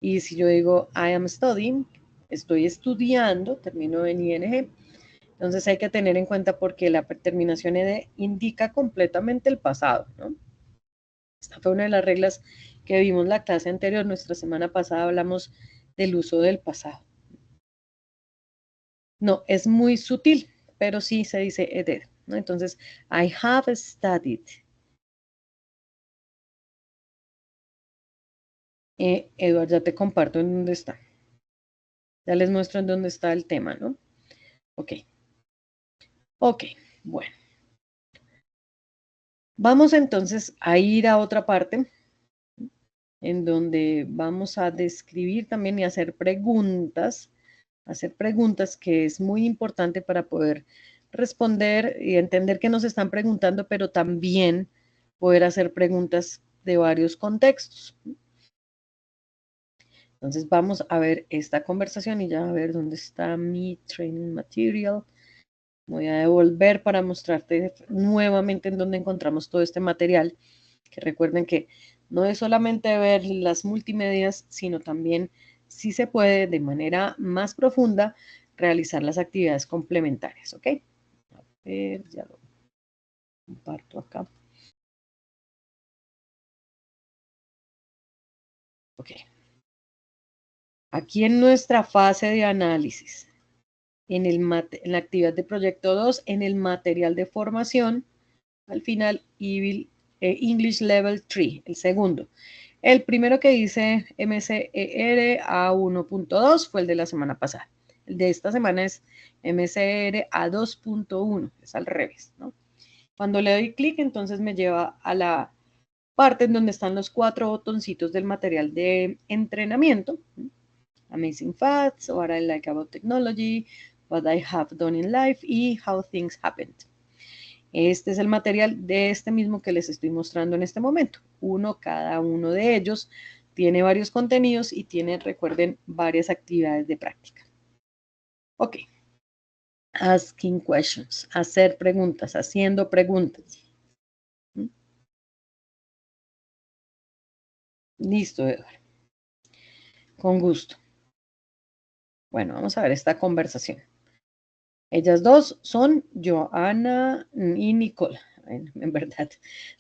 [SPEAKER 1] Y si yo digo I am studying, estoy estudiando, termino en ing. Entonces hay que tener en cuenta porque la terminación ed indica completamente el pasado, ¿no? Esta fue una de las reglas que vimos la clase anterior. Nuestra semana pasada hablamos del uso del pasado. No, es muy sutil, pero sí se dice ed, ¿no? Entonces, I have studied. Eduard, ya te comparto en dónde está. Ya les muestro en dónde está el tema, ¿no? Ok. Ok, bueno. Vamos entonces a ir a otra parte en donde vamos a describir también y hacer preguntas que es muy importante para poder responder y entender qué nos están preguntando, pero también poder hacer preguntas de varios contextos. Entonces vamos a ver esta conversación y ya a ver dónde está mi training material. Voy a devolver para mostrarte nuevamente en dónde encontramos todo este material, que recuerden que no es solamente ver las multimedias, sino también, si se puede, de manera más profunda, realizar las actividades complementarias, ¿ok? A ver, ya lo comparto acá. Ok. Aquí en nuestra fase de análisis, en la actividad de proyecto 2, en el material de formación, al final, English Level 3, el segundo. El primero que dice MCER A1.2 fue el de la semana pasada. El de esta semana es MCER A2.1, es al revés, ¿no? Cuando le doy clic, entonces me lleva a la parte en donde están los 4 botoncitos del material de entrenamiento. Amazing Facts, What I Like About Technology, What I Have Done in Life y How Things Happened. Este es el material de este mismo que les estoy mostrando en este momento. Cada uno de ellos tiene varios contenidos y tiene, recuerden, varias actividades de práctica. Ok. Asking questions, hacer preguntas, haciendo preguntas. Listo, Eduardo. Con gusto. Bueno, vamos a ver esta conversación. Ellas dos son Joanna y Nicole. En verdad,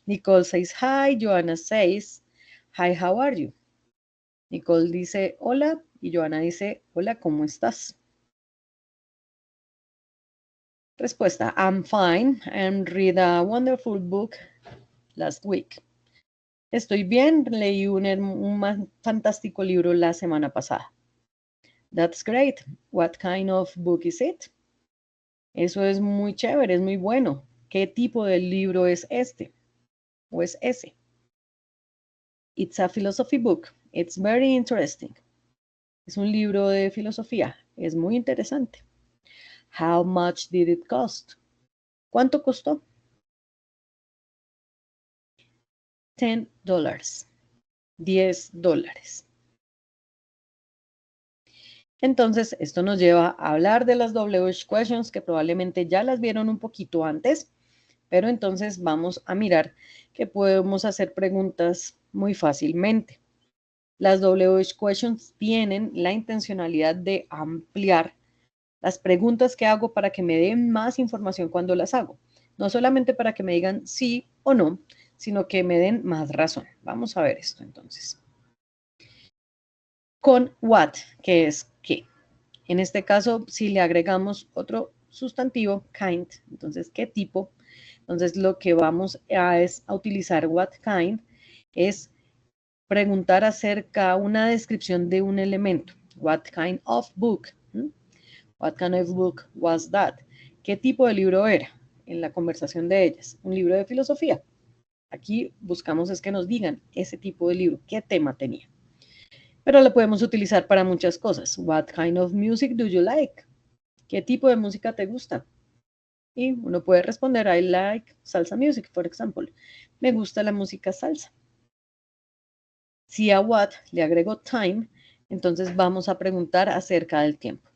[SPEAKER 1] Nicole says hi, Joanna says, hi, how are you? Nicole dice hola y Joanna dice hola, ¿cómo estás? Respuesta, I'm fine and read a wonderful book last week. Estoy bien, leí fantástico libro la semana pasada. That's great. What kind of book is it? Eso es muy chévere, es muy bueno. ¿Qué tipo de libro es este? ¿O es ese? It's a philosophy book. It's very interesting. Es un libro de filosofía. Es muy interesante. How much did it cost? ¿Cuánto costó? $10. $10. Entonces, esto nos lleva a hablar de las WH questions que probablemente ya las vieron un poquito antes, pero entonces vamos a mirar que podemos hacer preguntas muy fácilmente. Las WH questions tienen la intencionalidad de ampliar las preguntas que hago para que me den más información cuando las hago. No solamente para que me digan sí o no, sino que me den más razón. Vamos a ver esto entonces. Con what, que es qué. En este caso, si le agregamos otro sustantivo, kind, entonces, ¿qué tipo? Entonces, lo que vamos a utilizar what kind es preguntar acerca de una descripción de un elemento. What kind of book? What kind of book was that? ¿Qué tipo de libro era? En la conversación de ellas. Un libro de filosofía. Aquí buscamos es que nos digan ese tipo de libro, qué tema tenía. Pero lo podemos utilizar para muchas cosas. What kind of music do you like? ¿Qué tipo de música te gusta? Y uno puede responder, I like salsa music, por ejemplo. Me gusta la música salsa. Si a what le agrego time, entonces vamos a preguntar acerca del tiempo.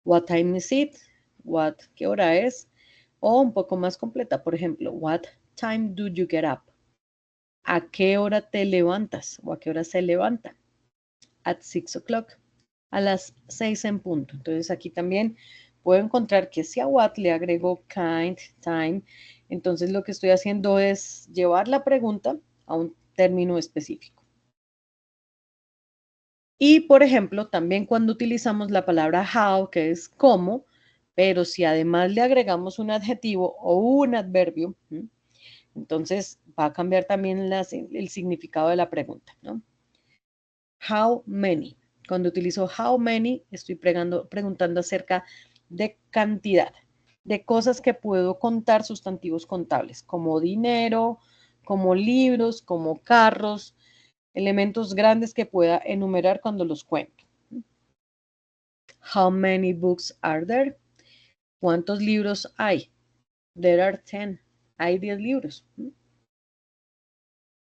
[SPEAKER 1] What time is it? What, ¿qué hora es? O un poco más completa, por ejemplo, what time do you get up? ¿A qué hora te levantas? ¿O a qué hora se levanta? At 6 o'clock. A las 6 en punto. Entonces aquí también puedo encontrar que si a what le agrego kind, time, entonces lo que estoy haciendo es llevar la pregunta a un término específico. Y, por ejemplo, también cuando utilizamos la palabra how, que es cómo, pero si además le agregamos un adjetivo o un adverbio, entonces va a cambiar también el significado de la pregunta, ¿no? How many. Cuando utilizo how many, estoy preguntando acerca de cantidad, de cosas que puedo contar, sustantivos contables, como dinero, como libros, como carros, elementos grandes que pueda enumerar cuando los cuento. How many books are there? ¿Cuántos libros hay? There are 10. Hay 10 libros.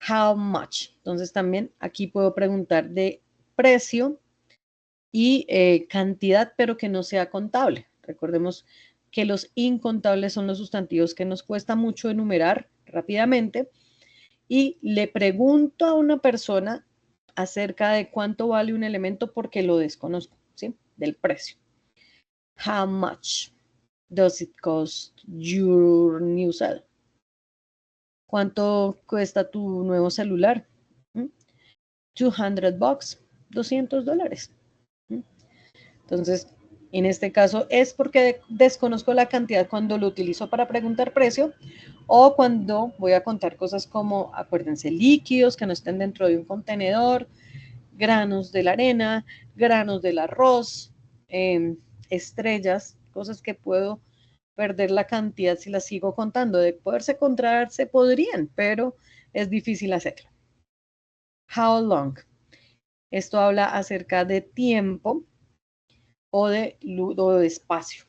[SPEAKER 1] How much? Entonces también aquí puedo preguntar de precio y cantidad, pero que no sea contable. Recordemos que los incontables son los sustantivos que nos cuesta mucho enumerar rápidamente y le pregunto a una persona acerca de cuánto vale un elemento porque lo desconozco, ¿sí? Del precio. How much does it cost your new cell? ¿Cuánto cuesta tu nuevo celular? $200, $200. Entonces, en este caso es porque desconozco la cantidad cuando lo utilizo para preguntar precio o cuando voy a contar cosas como, acuérdense, líquidos que no estén dentro de un contenedor, granos de la arena, granos del arroz, estrellas, cosas que puedo perder la cantidad si las sigo contando. De poderse contar, se podrían, pero es difícil hacerlo. How long? Esto habla acerca de tiempo o de espacio.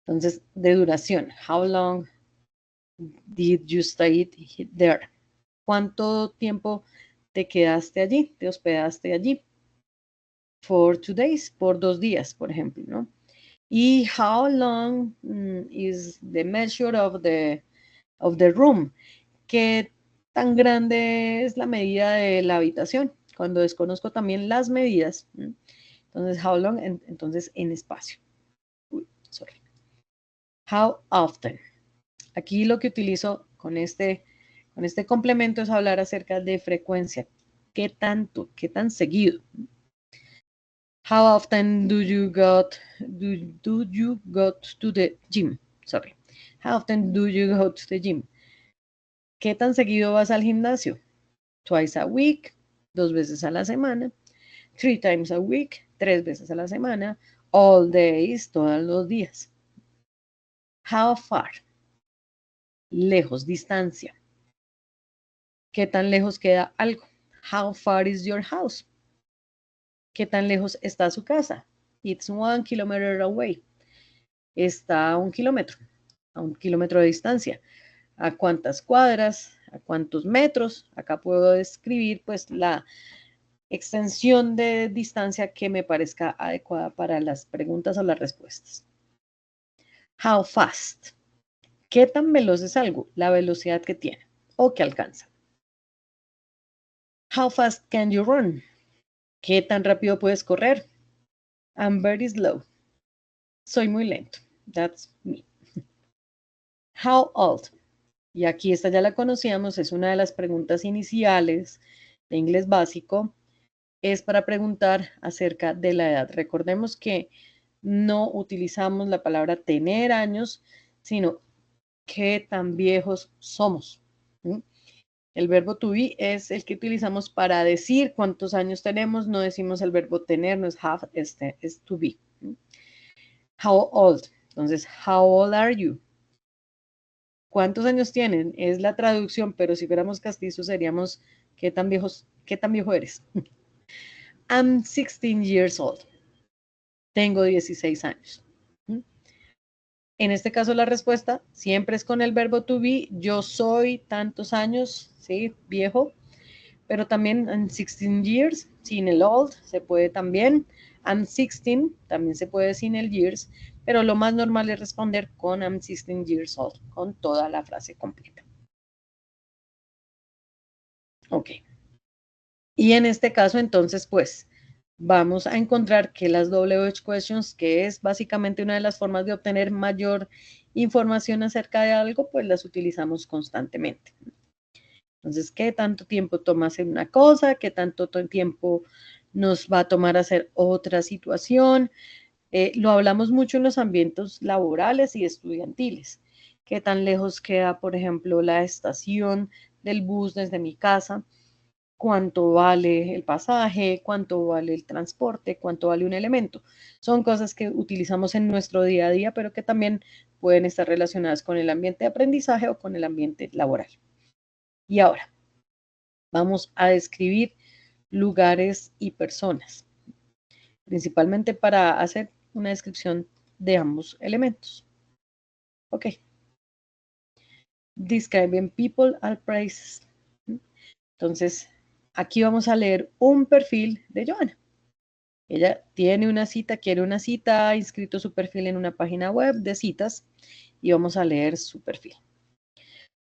[SPEAKER 1] Entonces, de duración. How long did you stay there? ¿Cuánto tiempo te quedaste allí? ¿Te hospedaste allí? For 2 days, por 2 días, por ejemplo, ¿no? Y how long is the measure of the room? ¿Qué tan grande es la medida de la habitación? Cuando desconozco también las medidas. Entonces, how long, entonces en espacio. Uy, sorry. How often. Aquí lo que utilizo con este complemento es hablar acerca de frecuencia. ¿Qué tanto? ¿Qué tan seguido? How often do you go to the gym? Sorry. How often do you go to the gym? ¿Qué tan seguido vas al gimnasio? Twice a week, 2 veces a la semana. 3 times a week, 3 veces a la semana. All days, todos los días. How far? Lejos, distancia. ¿Qué tan lejos queda algo? How far is your house? ¿Qué tan lejos está su casa? It's 1 kilometer away. Está a 1 kilómetro, a 1 kilómetro de distancia. ¿A cuántas cuadras? ¿A cuántos metros? Acá puedo describir pues la extensión de distancia que me parezca adecuada para las preguntas o las respuestas. How fast? ¿Qué tan veloz es algo? La velocidad que tiene o que alcanza. How fast can you run? ¿Qué tan rápido puedes correr? I'm very slow. Soy muy lento. That's me. How old? Y aquí esta ya la conocíamos, es una de las preguntas iniciales de inglés básico. Es para preguntar acerca de la edad. Recordemos que no utilizamos la palabra tener años, sino qué tan viejos somos. ¿Sí? El verbo to be es el que utilizamos para decir cuántos años tenemos, no decimos el verbo tener, no es have, es to be. How old? Entonces, how old are you? ¿Cuántos años tienen? Es la traducción, pero si fuéramos castizos seríamos qué tan viejo eres? I'm 16 years old. Tengo 16 años. En este caso la respuesta siempre es con el verbo to be. Yo soy tantos años, ¿sí? Viejo. Pero también I'm 16 years, sin el old, se puede también. I'm 16, también se puede sin el years. Pero lo más normal es responder con I'm 16 years old, con toda la frase completa. Ok. Y en este caso, entonces, pues, vamos a encontrar que las WH questions, que es básicamente una de las formas de obtener mayor información acerca de algo, pues las utilizamos constantemente. Entonces, ¿qué tanto tiempo toma hacer una cosa? ¿Qué tanto tiempo nos va a tomar hacer otra situación? Lo hablamos mucho en los ambientes laborales y estudiantiles. ¿Qué tan lejos queda, por ejemplo, la estación del bus desde mi casa? ¿Cuánto vale el pasaje? ¿Cuánto vale el transporte? ¿Cuánto vale un elemento? Son cosas que utilizamos en nuestro día a día, pero que también pueden estar relacionadas con el ambiente de aprendizaje o con el ambiente laboral. Y ahora, vamos a describir lugares y personas, principalmente para hacer una descripción de ambos elementos. Ok. Describing people and places. Entonces, aquí vamos a leer un perfil de Joana. Ella tiene una cita, quiere una cita, ha inscrito su perfil en una página web de citas y vamos a leer su perfil.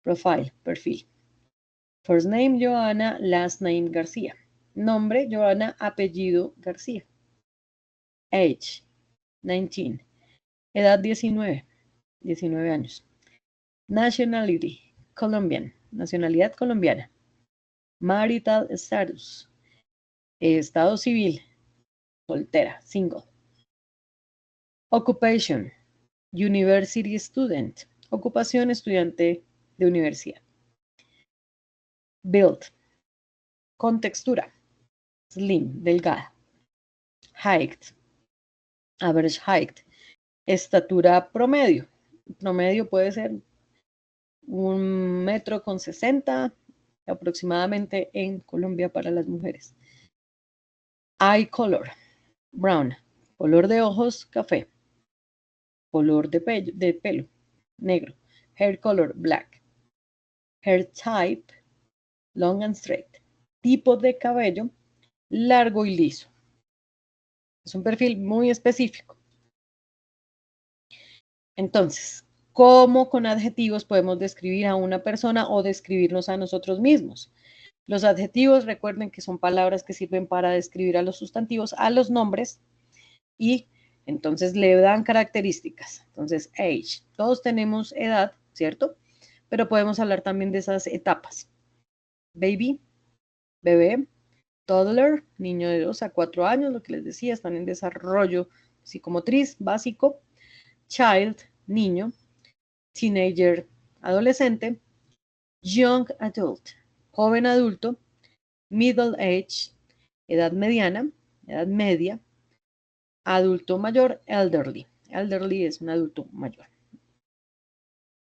[SPEAKER 1] Profile, perfil. First name, Joana, last name, García. Nombre, Joana, apellido, García. Age, 19. Edad, 19. 19 años. Nationality, Colombian. Nacionalidad colombiana. Marital status. Estado civil, soltera, single. Occupation, university student. Ocupación, estudiante de universidad. Build, contextura. Slim, delgada. Height, average height. Estatura promedio. Promedio puede ser 1,60 m aproximadamente en Colombia para las mujeres. Eye color, brown. Color de ojos, café. Color de pelo, negro. Hair color, black. Hair type, long and straight. Tipo de cabello, largo y liso. Es un perfil muy específico. Entonces, ¿cómo con adjetivos podemos describir a una persona o describirnos a nosotros mismos? Los adjetivos, recuerden que son palabras que sirven para describir a los sustantivos, a los nombres, y entonces le dan características. Entonces, age. Todos tenemos edad, ¿cierto? Pero podemos hablar también de esas etapas. Baby, bebé. Toddler, niño de 2 a 4 años, lo que les decía, están en desarrollo psicomotriz básico. Child, niño. Teenager, adolescente. young adult, joven adulto, middle age, edad mediana, edad media, adulto mayor, elderly. Elderly es un adulto mayor.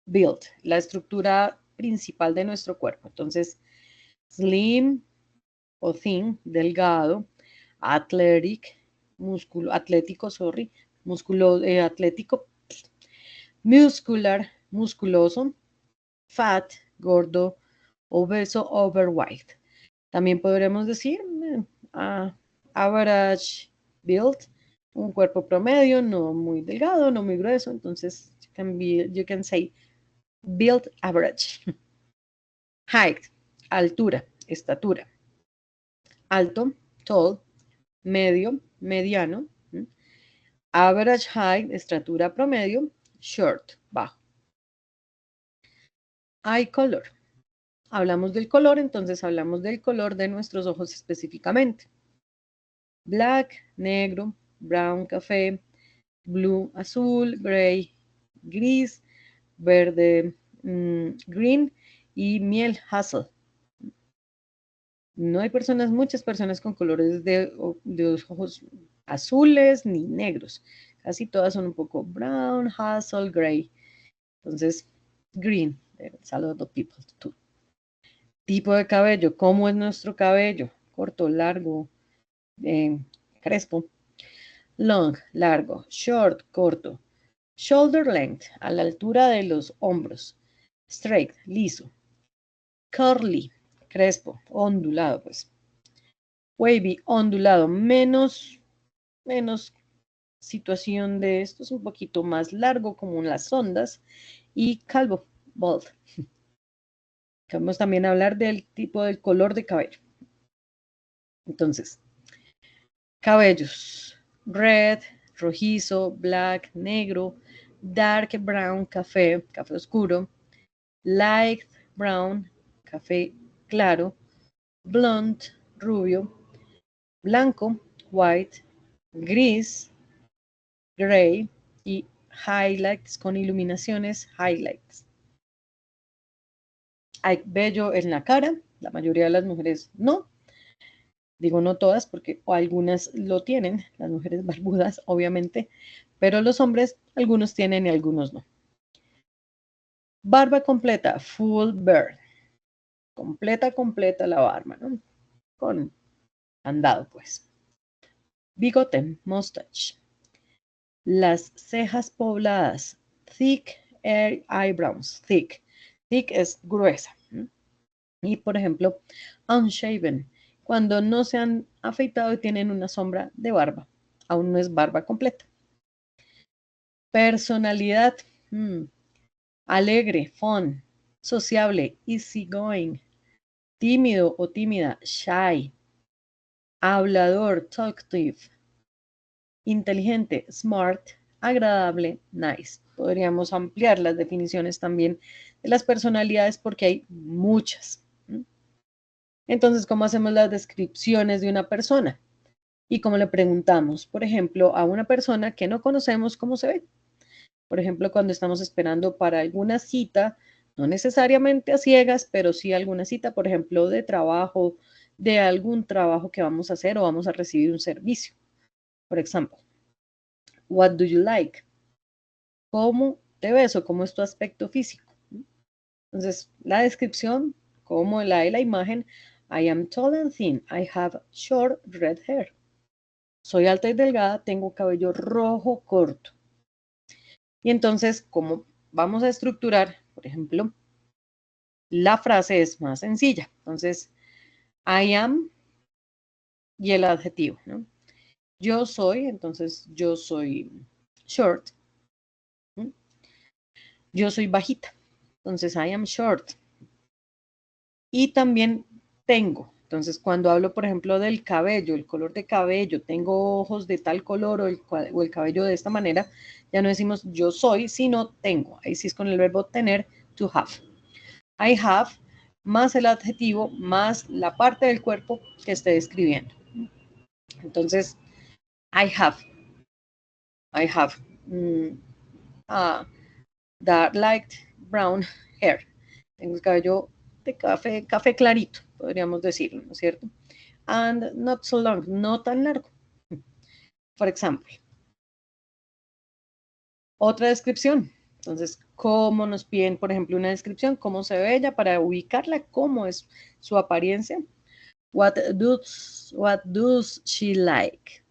[SPEAKER 1] Build, la estructura principal de nuestro cuerpo. Entonces, slim o thin, delgado, athletic, atlético, sorry, atlético, muscular, musculoso, fat, gordo, obeso, overweight. También podríamos decir average build, un cuerpo promedio, no muy delgado, no muy grueso. Entonces, you can say build average. Height, altura, estatura. Alto, tall, medio, mediano. Average height, estatura promedio. Short, bajo. Eye color. Hablamos del color, entonces hablamos del color de nuestros ojos específicamente. Black, negro, brown, café, blue, azul, gray, gris, verde, green y miel, hazel. No hay muchas personas con colores de ojos azules ni negros. Casi todas son un poco brown, hazel, gray. Entonces, green. There's a lot of people too. Tipo de cabello. ¿Cómo es nuestro cabello? Corto, largo, crespo. Long, largo. Short, corto. Shoulder length, a la altura de los hombros. Straight, liso. Curly, crespo, ondulado, pues. Wavy, ondulado, menos situación de esto, es un poquito más largo, como en las ondas. Y calvo, bald. Vamos también a hablar del tipo del color de cabello. Entonces, cabellos. Red, rojizo, black, negro, dark brown, café oscuro, light brown, café claro, blonde, rubio, blanco, white, gris, gray y highlights con iluminaciones, highlights. Hay vello en la cara, la mayoría de las mujeres no. Digo no todas porque algunas lo tienen, las mujeres barbudas obviamente, pero los hombres algunos tienen y algunos no. Barba completa, full beard. Completa la barba, ¿no? Con andado pues. Bigote, mustache. Las cejas pobladas, thick eyebrows, thick. Thick es gruesa. Y por ejemplo, unshaven, cuando no se han afeitado y tienen una sombra de barba. Aún no es barba completa. Personalidad, alegre, fun, sociable, easygoing, tímido o tímida, shy, hablador, talkative, inteligente, smart, agradable, nice. Podríamos ampliar las definiciones también de las personalidades porque hay muchas. Entonces, ¿cómo hacemos las descripciones de una persona? Y cómo le preguntamos, por ejemplo, a una persona que no conocemos cómo se ve. Por ejemplo, cuando estamos esperando para alguna cita, no necesariamente a ciegas, pero sí alguna cita, por ejemplo, de trabajo, de algún trabajo que vamos a hacer o vamos a recibir un servicio. Por ejemplo, what do you like? ¿Cómo te ves o cómo es tu aspecto físico? Entonces, la descripción, como la de la imagen, I am tall and thin. I have short red hair. Soy alta y delgada, tengo cabello rojo corto. Y entonces, ¿cómo vamos a estructurar? Por ejemplo, la frase es más sencilla. Entonces, I am y el adjetivo, ¿no? Yo soy, entonces yo soy short. Yo soy bajita. Entonces, I am short. Y también tengo. Entonces, cuando hablo, por ejemplo, del cabello, el color de cabello, tengo ojos de tal color o el cabello de esta manera, ya no decimos yo soy, sino tengo. Ahí sí es con el verbo tener, to have. I have, más el adjetivo, más la parte del cuerpo que esté describiendo. Entonces, I have dark light brown hair. Tengo el cabello de café, café clarito, podríamos decirlo, ¿no es cierto? And not so long, no tan largo. For example. Otra descripción. Entonces, ¿cómo nos piden, por ejemplo, una descripción? ¿Cómo se ve ella para ubicarla? ¿Cómo es su apariencia? What does she like?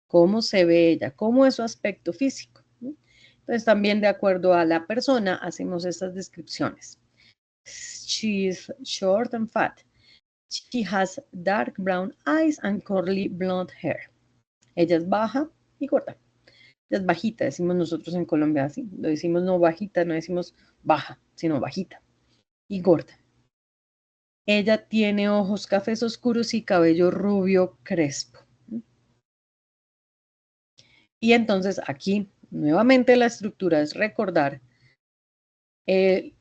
[SPEAKER 1] ¿Cómo se ve ella? ¿Cómo es su aspecto físico? Entonces, también de acuerdo a la persona, hacemos estas descripciones. She is short and fat. She has dark brown eyes and curly blonde hair. Ella es baja y gorda. Ella es bajita, decimos nosotros en Colombia así. Lo decimos no bajita, no decimos baja, sino bajita y gorda. Ella tiene ojos cafés oscuros y cabello rubio crespo. Y entonces aquí, nuevamente la estructura es recordar el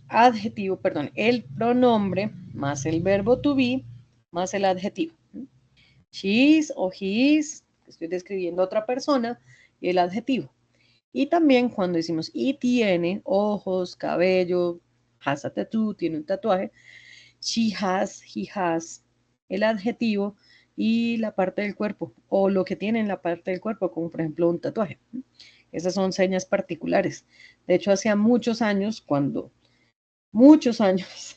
[SPEAKER 1] adjetivo, perdón, el pronombre más el verbo to be más el adjetivo. She is o he is, estoy describiendo a otra persona, y el adjetivo. Y también cuando decimos y tiene ojos, cabello, has a tattoo, tiene un tatuaje, she has, he has, el adjetivo y la parte del cuerpo, o lo que tiene en la parte del cuerpo, como por ejemplo un tatuaje. Esas son señas particulares. De hecho, hacía muchos años, muchos años,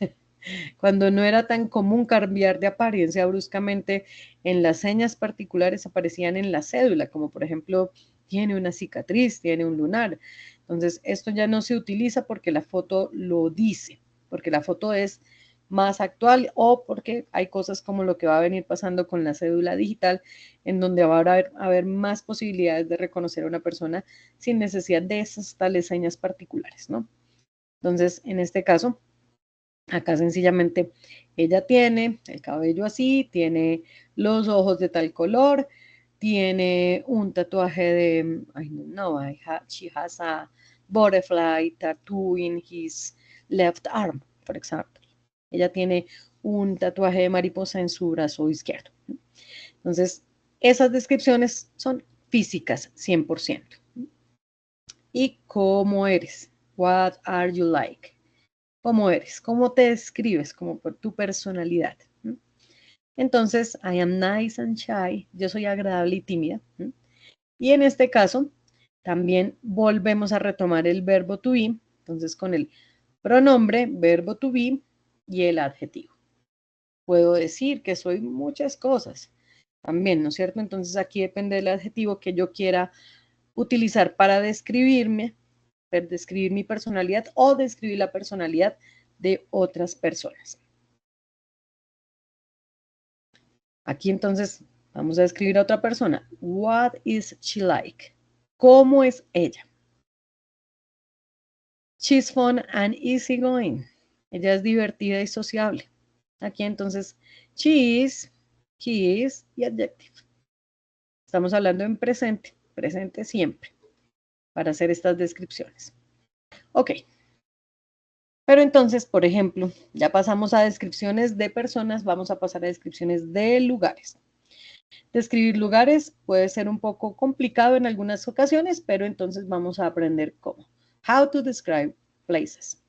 [SPEAKER 1] cuando no era tan común cambiar de apariencia bruscamente, en las señas particulares aparecían en la cédula, como por ejemplo, tiene una cicatriz, tiene un lunar. Entonces, esto ya no se utiliza porque la foto lo dice, porque la foto es más actual o porque hay cosas como lo que va a venir pasando con la cédula digital, en donde va a haber más posibilidades de reconocer a una persona sin necesidad de esas tales señas particulares, ¿no? Entonces, en este caso, acá sencillamente ella tiene el cabello así, tiene los ojos de tal color, tiene un tatuaje de, I don't know, she has a butterfly tattoo in his left arm, por ejemplo. Ella tiene un tatuaje de mariposa en su brazo izquierdo. Entonces, esas descripciones son físicas 100%. ¿Y cómo eres? What are you like? ¿Cómo eres? ¿Cómo te describes? Como por tu personalidad. Entonces, I am nice and shy. Yo soy agradable y tímida. Y en este caso, también volvemos a retomar el verbo to be. Entonces, con el pronombre, verbo to be y el adjetivo. Puedo decir que soy muchas cosas. También, ¿no es cierto? Entonces, aquí depende del adjetivo que yo quiera utilizar para describirme, describir mi personalidad o describir la personalidad de otras personas. Aquí entonces vamos a describir a otra persona. What is she like? ¿Cómo es ella? She's fun and easygoing. Ella es divertida y sociable. Aquí entonces, she is, he is y adjective. Estamos hablando en presente, presente siempre, para hacer estas descripciones. Ok. Pero entonces, por ejemplo, ya pasamos a descripciones de personas, vamos a pasar a descripciones de lugares. Describir lugares puede ser un poco complicado en algunas ocasiones, pero entonces vamos a aprender cómo. How to describe places.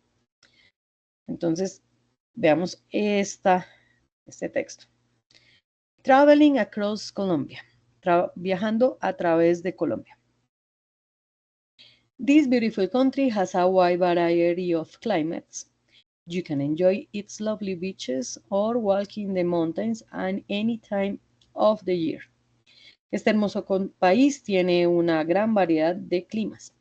[SPEAKER 1] Entonces, veamos este texto. Traveling across Colombia. Viajando a través de Colombia. This beautiful country has a wide variety of climates. You can enjoy its lovely beaches or walk in the mountains at any time of the year. Este hermoso país tiene una gran variedad de climas.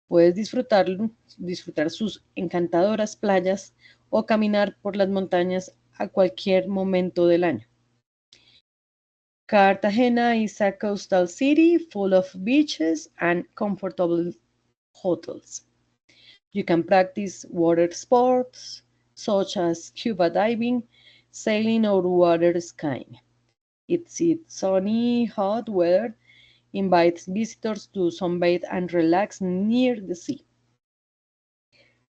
[SPEAKER 1] Puedes disfrutar sus encantadoras playas o caminar por las montañas a cualquier momento del año. Cartagena is a coastal city full of beaches and comfortable hotels. You can practice water sports such as scuba diving, sailing, or water skiing. Its sunny, hot weather invites visitors to sunbathe and relax near the sea.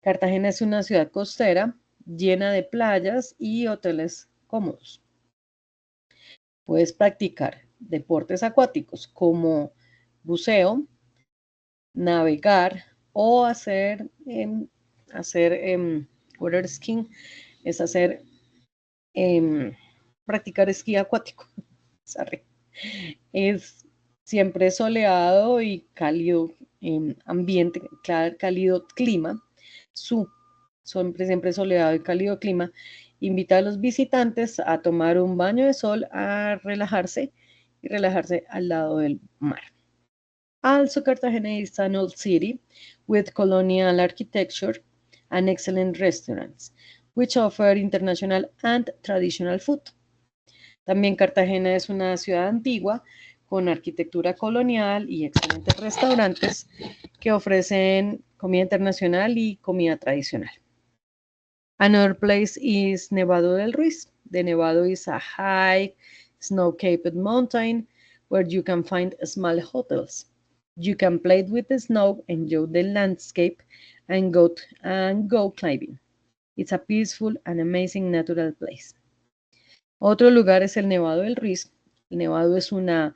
[SPEAKER 1] Cartagena es una ciudad costera llena de playas y hoteles cómodos. Puedes practicar deportes acuáticos como buceo, navegar o hacer Water skiing es hacer, practicar esquí acuático. Sorry. Es siempre soleado y cálido ambiente, cálido clima. Siempre soleado y cálido clima. Invita a los visitantes a tomar un baño de sol, a relajarse y relajarse al lado del mar. Also, Cartagena is an old city with colonial architecture and excellent restaurants, which offer international and traditional food. También Cartagena es una ciudad antigua con arquitectura colonial y excelentes restaurantes que ofrecen comida internacional y comida tradicional. Another place is Nevado del Ruiz. The Nevado is a high snow-capped mountain where you can find small hotels. You can play with the snow, enjoy the landscape, and go climbing. It's a peaceful and amazing natural place. Otro lugar es el Nevado del Ruiz. El Nevado es una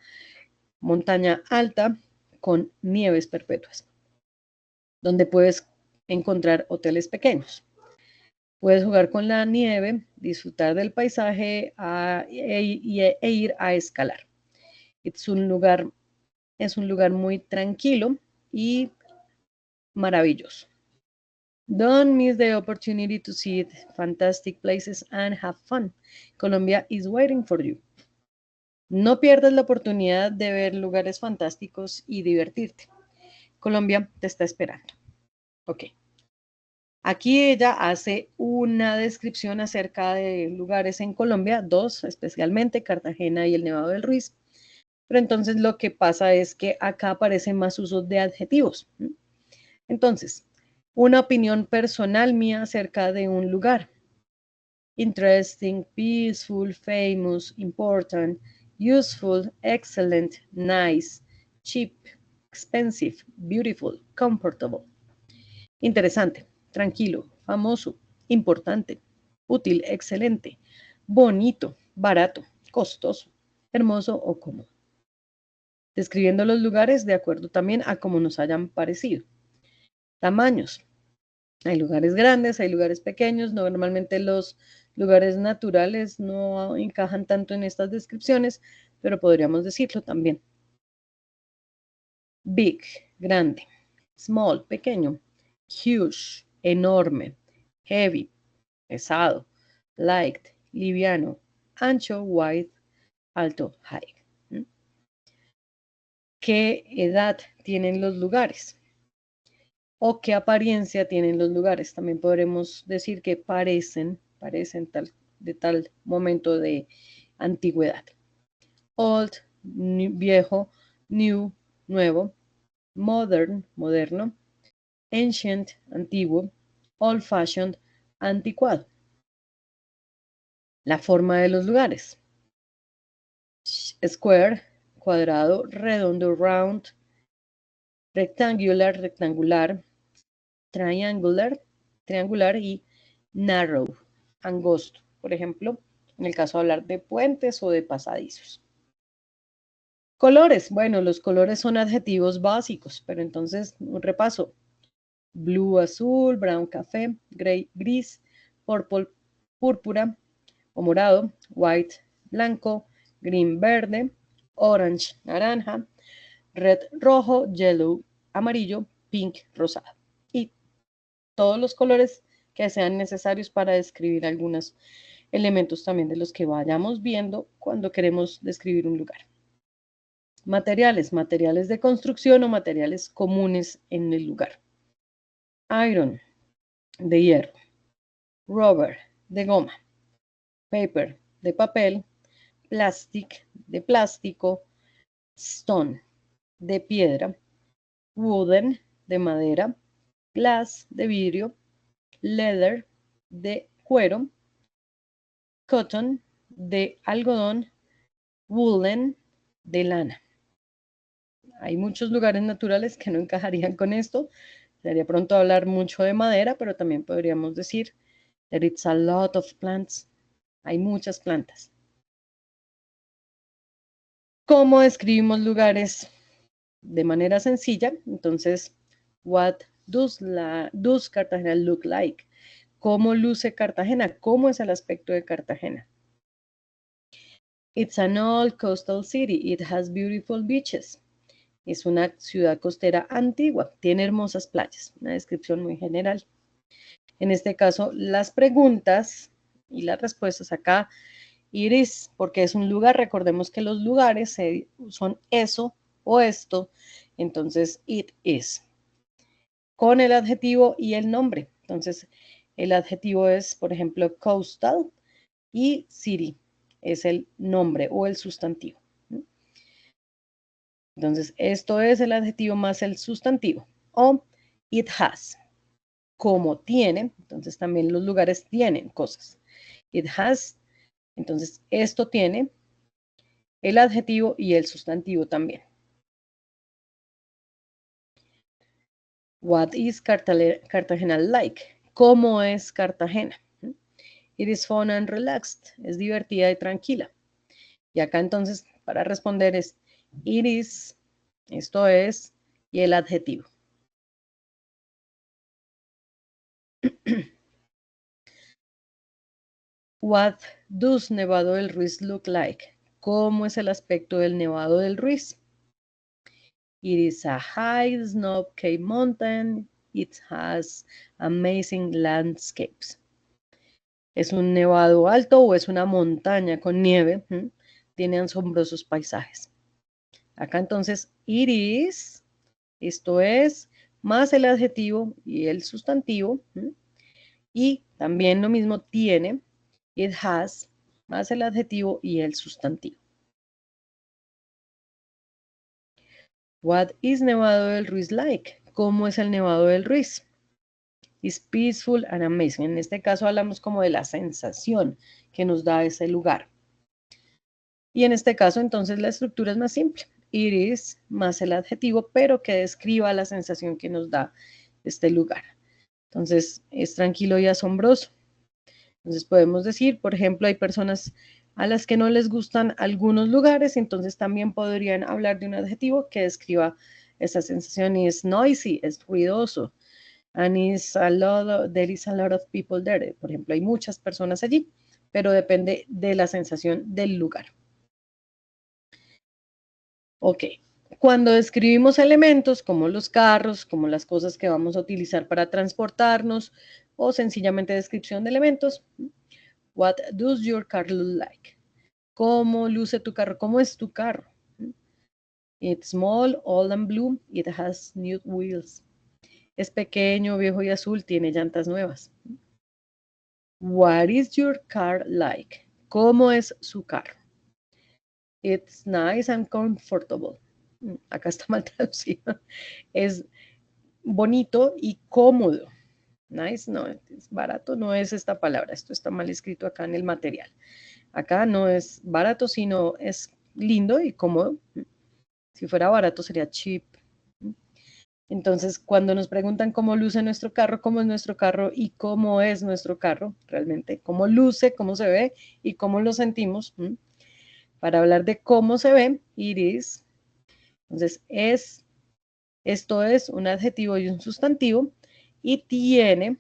[SPEAKER 1] montaña alta con nieves perpetuas, donde puedes encontrar hoteles pequeños. Puedes jugar con la nieve, disfrutar del paisaje e ir a escalar. Es un lugar muy tranquilo y maravilloso. Don't miss the opportunity to see fantastic places and have fun. Colombia is waiting for you. No pierdas la oportunidad de ver lugares fantásticos y divertirte. Colombia te está esperando. Ok. Aquí ella hace una descripción acerca de lugares en Colombia, dos especialmente, Cartagena y el Nevado del Ruiz. Pero entonces lo que pasa es que acá aparecen más usos de adjetivos. Entonces, una opinión personal mía acerca de un lugar. Interesting, peaceful, famous, important, useful, excellent, nice, cheap, expensive, beautiful, comfortable. Interesante, tranquilo, famoso, importante, útil, excelente, bonito, barato, costoso, hermoso o cómodo. Describiendo los lugares de acuerdo también a cómo nos hayan parecido. Tamaños. Hay lugares grandes, hay lugares pequeños. Normalmente los lugares naturales no encajan tanto en estas descripciones, pero podríamos decirlo también. Big, grande. Small, pequeño. Huge, enorme. Heavy, pesado. Light, liviano. Ancho, wide. Alto, high. ¿Qué edad tienen los lugares? ¿O qué apariencia tienen los lugares? También podremos decir que parecen de tal momento de antigüedad. Old, viejo. New, nuevo. Modern, moderno. Ancient, antiguo. Old fashioned, anticuado. La forma de los lugares. Square, cuadrado, redondo, round. Rectangular, rectangular. Triangular y narrow, angosto. Por ejemplo, en el caso de hablar de puentes o de pasadizos. Colores. Bueno, los colores son adjetivos básicos, pero entonces un repaso. Blue, azul, brown, café, gray, gris, purple, púrpura o morado, white, blanco, green, verde, orange, naranja, red, rojo, yellow, amarillo, pink, rosado. Y todos los colores que sean necesarios para describir algunos elementos también de los que vayamos viendo cuando queremos describir un lugar. Materiales de construcción o materiales comunes en el lugar. Iron, de hierro. Rubber, de goma. Paper, de papel. Plastic, de plástico. Stone, de piedra. Wooden, de madera. Glass, de vidrio. Leather, de cuero. Cotton, de algodón. Woolen, de lana. Hay muchos lugares naturales que no encajarían con esto. Sería pronto hablar mucho de madera, pero también podríamos decir that it's a lot of plants. Hay muchas plantas. ¿Cómo describimos lugares de manera sencilla? Entonces, what does Cartagena look like? ¿Cómo luce Cartagena? ¿Cómo es el aspecto de Cartagena? It's an old coastal city. It has beautiful beaches. Es una ciudad costera antigua. Tiene hermosas playas. Una descripción muy general. En este caso, las preguntas y las respuestas acá. It is, porque es un lugar. Recordemos que los lugares son eso o esto. Entonces, it is. Con el adjetivo y el nombre. Entonces, el adjetivo es, por ejemplo, coastal y city es el nombre o el sustantivo. Entonces, esto es el adjetivo más el sustantivo. O it has, como tiene. Entonces, también los lugares tienen cosas. It has, entonces, esto tiene el adjetivo y el sustantivo también. What is Cartagena like? ¿Cómo es Cartagena? It is fun and relaxed. Es divertida y tranquila. Y acá entonces, para responder es it is, esto es, y el adjetivo. What does Nevado del Ruiz look like? ¿Cómo es el aspecto del Nevado del Ruiz? It is a high snow-capped mountain. It has amazing landscapes. ¿Es un nevado alto o es una montaña con nieve? Tiene asombrosos paisajes. Acá entonces, it is, esto es, más el adjetivo y el sustantivo. Y también lo mismo tiene, it has, más el adjetivo y el sustantivo. What is Nevado del Ruiz like? ¿Cómo es el Nevado del Ruiz? It's peaceful and amazing. En este caso hablamos como de la sensación que nos da ese lugar. Y en este caso entonces la estructura es más simple. It is más el adjetivo, pero que describa la sensación que nos da este lugar. Entonces es tranquilo y asombroso. Entonces podemos decir, por ejemplo, hay personas a las que no les gustan algunos lugares, entonces también podrían hablar de un adjetivo que describa esa sensación. Y es noisy, es ruidoso. And there is a lot of people there. Por ejemplo, hay muchas personas allí, pero depende de la sensación del lugar. Ok, cuando describimos elementos como los carros, como las cosas que vamos a utilizar para transportarnos o sencillamente descripción de elementos, what does your car look like? ¿Cómo luce tu carro? ¿Cómo es tu carro? It's small, old and blue. It has new wheels. Es pequeño, viejo y azul. Tiene llantas nuevas. What is your car like? ¿Cómo es su carro? It's nice and comfortable. Acá está mal traducido. Es bonito y cómodo. Nice, no, es barato, no es esta palabra. Esto está mal escrito acá en el material. Acá no es barato, sino es lindo y cómodo. Si fuera barato sería cheap. Entonces, cuando nos preguntan cómo luce nuestro carro, cómo es nuestro carro y cómo es nuestro carro, realmente, cómo luce, cómo se ve y cómo lo sentimos. Para hablar de cómo se ve, it is. Entonces, esto es un adjetivo y un sustantivo y tiene,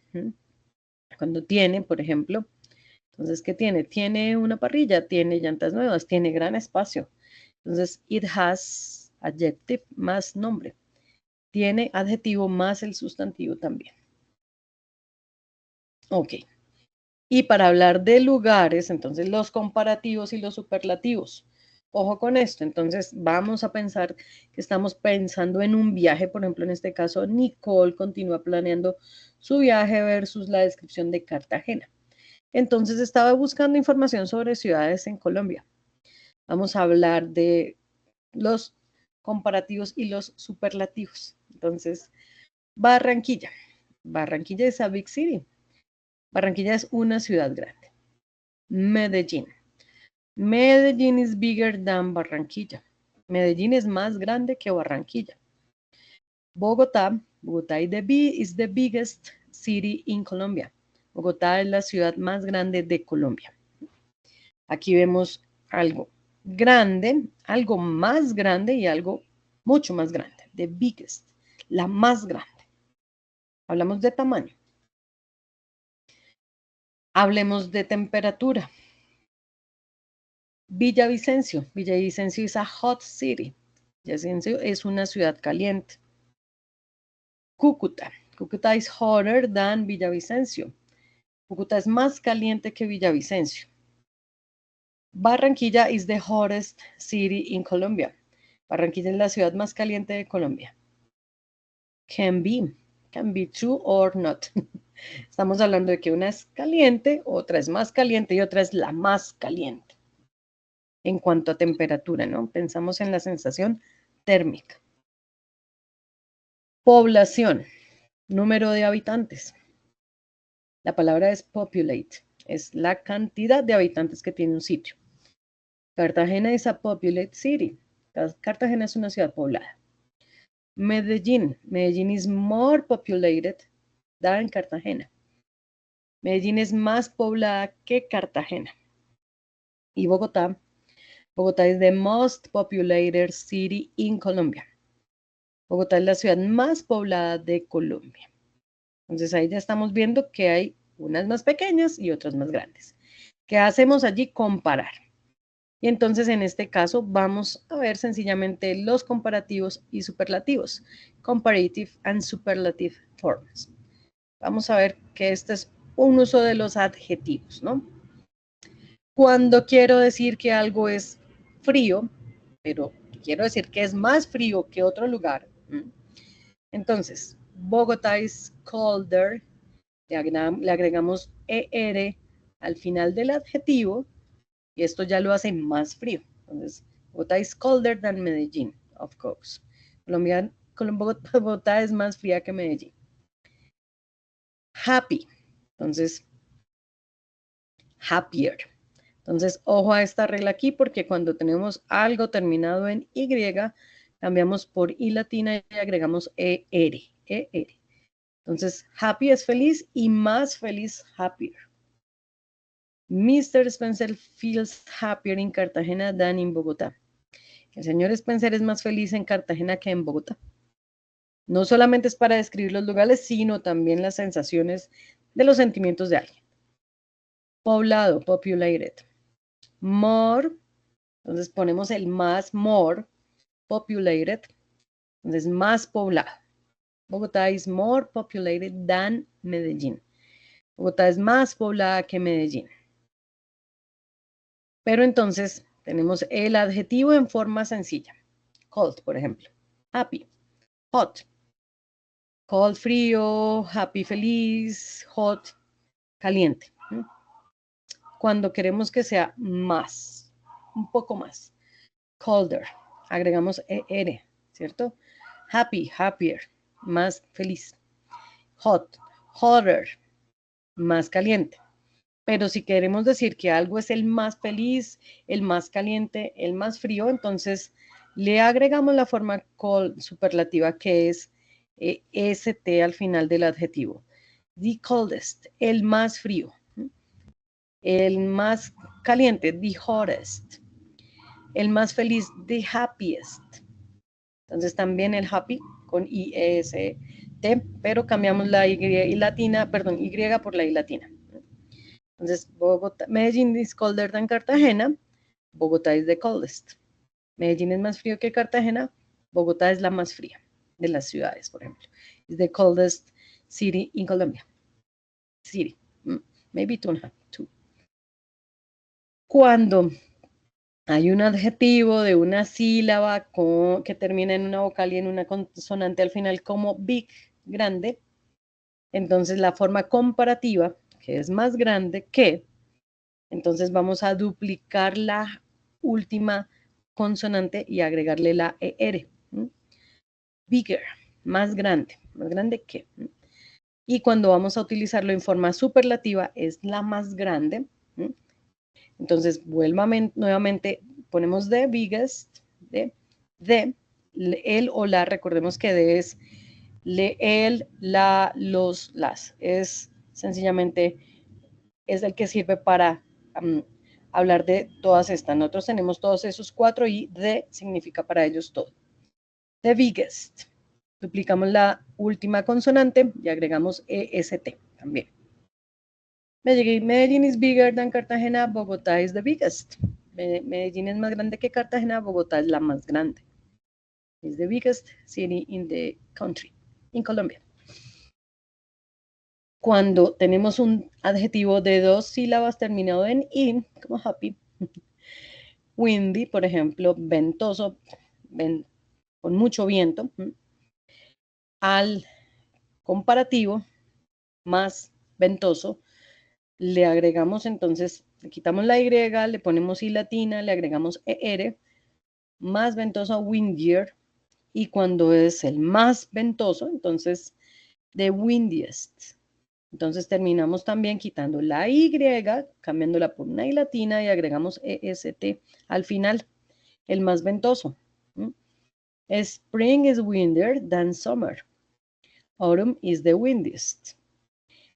[SPEAKER 1] cuando tiene, por ejemplo, entonces, ¿qué tiene? Tiene una parrilla, tiene llantas nuevas, tiene gran espacio. Entonces, it has adjective más nombre. Tiene adjetivo más el sustantivo también. Ok. Y para hablar de lugares, entonces los comparativos y los superlativos. Ojo con esto, entonces vamos a pensar que estamos pensando en un viaje, por ejemplo, en este caso, Nicole continúa planeando su viaje versus la descripción de Cartagena. Entonces estaba buscando información sobre ciudades en Colombia. Vamos a hablar de los comparativos y los superlativos. Entonces, Barranquilla. Barranquilla es a big city. Barranquilla es una ciudad grande. Medellín. Medellín is bigger than Barranquilla. Medellín es más grande que Barranquilla. Bogotá. Bogotá is the biggest city in Colombia. Bogotá es la ciudad más grande de Colombia. Aquí vemos algo grande, algo más grande y algo mucho más grande. The biggest, la más grande. Hablamos de tamaño. Hablemos de temperatura. Villavicencio. Villavicencio is a hot city. Villavicencio es una ciudad caliente. Cúcuta. Cúcuta is hotter than Villavicencio. Cúcuta es más caliente que Villavicencio. Barranquilla is the hottest city in Colombia. Barranquilla es la ciudad más caliente de Colombia. Can be true or not. Estamos hablando de que una es caliente, otra es más caliente y otra es la más caliente. En cuanto a temperatura, ¿no? Pensamos en la sensación térmica. Población, número de habitantes. La palabra es populate, es la cantidad de habitantes que tiene un sitio. Cartagena is a populate city. Cartagena es una ciudad poblada. Medellín. Medellín is more populated than Cartagena. Medellín es más poblada que Cartagena. Y Bogotá. Bogotá is the most populated city in Colombia. Bogotá es la ciudad más poblada de Colombia. Entonces ahí ya estamos viendo que hay unas más pequeñas y otras más grandes. ¿Qué hacemos allí? Comparar. Y entonces en este caso vamos a ver sencillamente los comparativos y superlativos. Comparative and superlative forms. Vamos a ver que este es un uso de los adjetivos, ¿no? Cuando quiero decir que algo es frío, pero quiero decir que es más frío que otro lugar. Entonces, Bogotá is colder. Le agregamos ER al final del adjetivo y esto ya lo hace más frío. Entonces, Bogotá is colder than Medellín, of course. Bogotá es más fría que Medellín. Happy. Entonces, happier. Entonces, ojo a esta regla aquí porque cuando tenemos algo terminado en Y, cambiamos por I latina y agregamos ER. Entonces, happy es feliz y más feliz, happier. Mr. Spencer feels happier in Cartagena than in Bogotá. El señor Spencer es más feliz en Cartagena que en Bogotá. No solamente es para describir los lugares, sino también las sensaciones de los sentimientos de alguien. Poblado, populated. More, entonces ponemos el más, more, populated, entonces más poblado. Bogotá is more populated than Medellín. Bogotá es más poblada que Medellín. Pero entonces tenemos el adjetivo en forma sencilla. Cold, por ejemplo. Happy. Hot. Cold, frío. Happy, feliz. Hot, caliente. Cuando queremos que sea más, un poco más. Colder. Agregamos ER, ¿cierto? Happy, happier. Más feliz. Hot, hotter. Más caliente. Pero si queremos decir que algo es el más feliz, el más caliente, el más frío, entonces le agregamos la forma cold superlativa que es ST al final del adjetivo. The coldest, el más frío. El más caliente, the hottest. El más feliz, the happiest. Entonces también el happy con IEST, pero cambiamos la Y latina, perdón, Y por la I latina. Entonces, Bogotá, Medellín is colder than Cartagena, Bogotá is the coldest. Medellín es más frío que Cartagena, Bogotá es la más fría de las ciudades, por ejemplo. Is the coldest city in Colombia. City, maybe two. Cuando hay un adjetivo de una sílaba que termina en una vocal y en una consonante al final como big, grande, entonces la forma comparativa, que es más grande que, entonces vamos a duplicar la última consonante y agregarle la ER. Bigger, más grande que. Y cuando vamos a utilizarlo en forma superlativa es la más grande. Entonces, nuevamente ponemos the biggest, de, el o la, recordemos que de es el, la, los, las. Es sencillamente, es el que sirve para hablar de todas estas. Nosotros tenemos todos esos cuatro y the significa para ellos todo. The biggest. Duplicamos la última consonante y agregamos EST también. Medellín is bigger than Cartagena. Bogotá is the biggest. Medellín es más grande que Cartagena. Bogotá es la más grande. Is the biggest city in the country, in Colombia. Cuando tenemos un adjetivo de 2 sílabas terminado en in, como happy, windy, por ejemplo, ventoso, con mucho viento, al comparativo más ventoso, le agregamos entonces, le quitamos la Y, le ponemos I latina, le agregamos ER, más ventoso, windier, y cuando es el más ventoso, entonces the windiest. Entonces terminamos también quitando la Y, cambiándola por una I latina y agregamos EST al final, el más ventoso. Spring is windier than summer. Autumn is the windiest.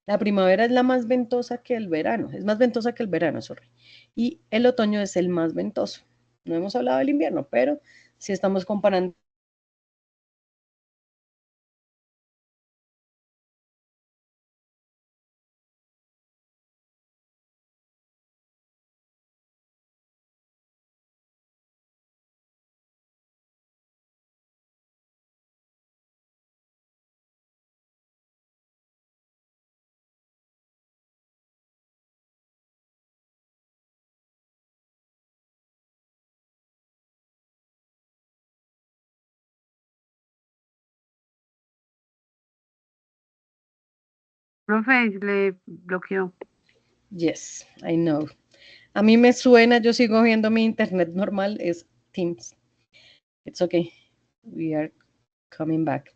[SPEAKER 1] La primavera es la más ventosa que el verano, es más ventosa que el verano, sorry. Y el otoño es el más ventoso. No hemos hablado del invierno, pero si estamos comparando.
[SPEAKER 2] Profe, le bloqueó.
[SPEAKER 1] Yes, I know. A mí me suena, yo sigo viendo mi internet normal, es Teams. It's okay. We are coming back.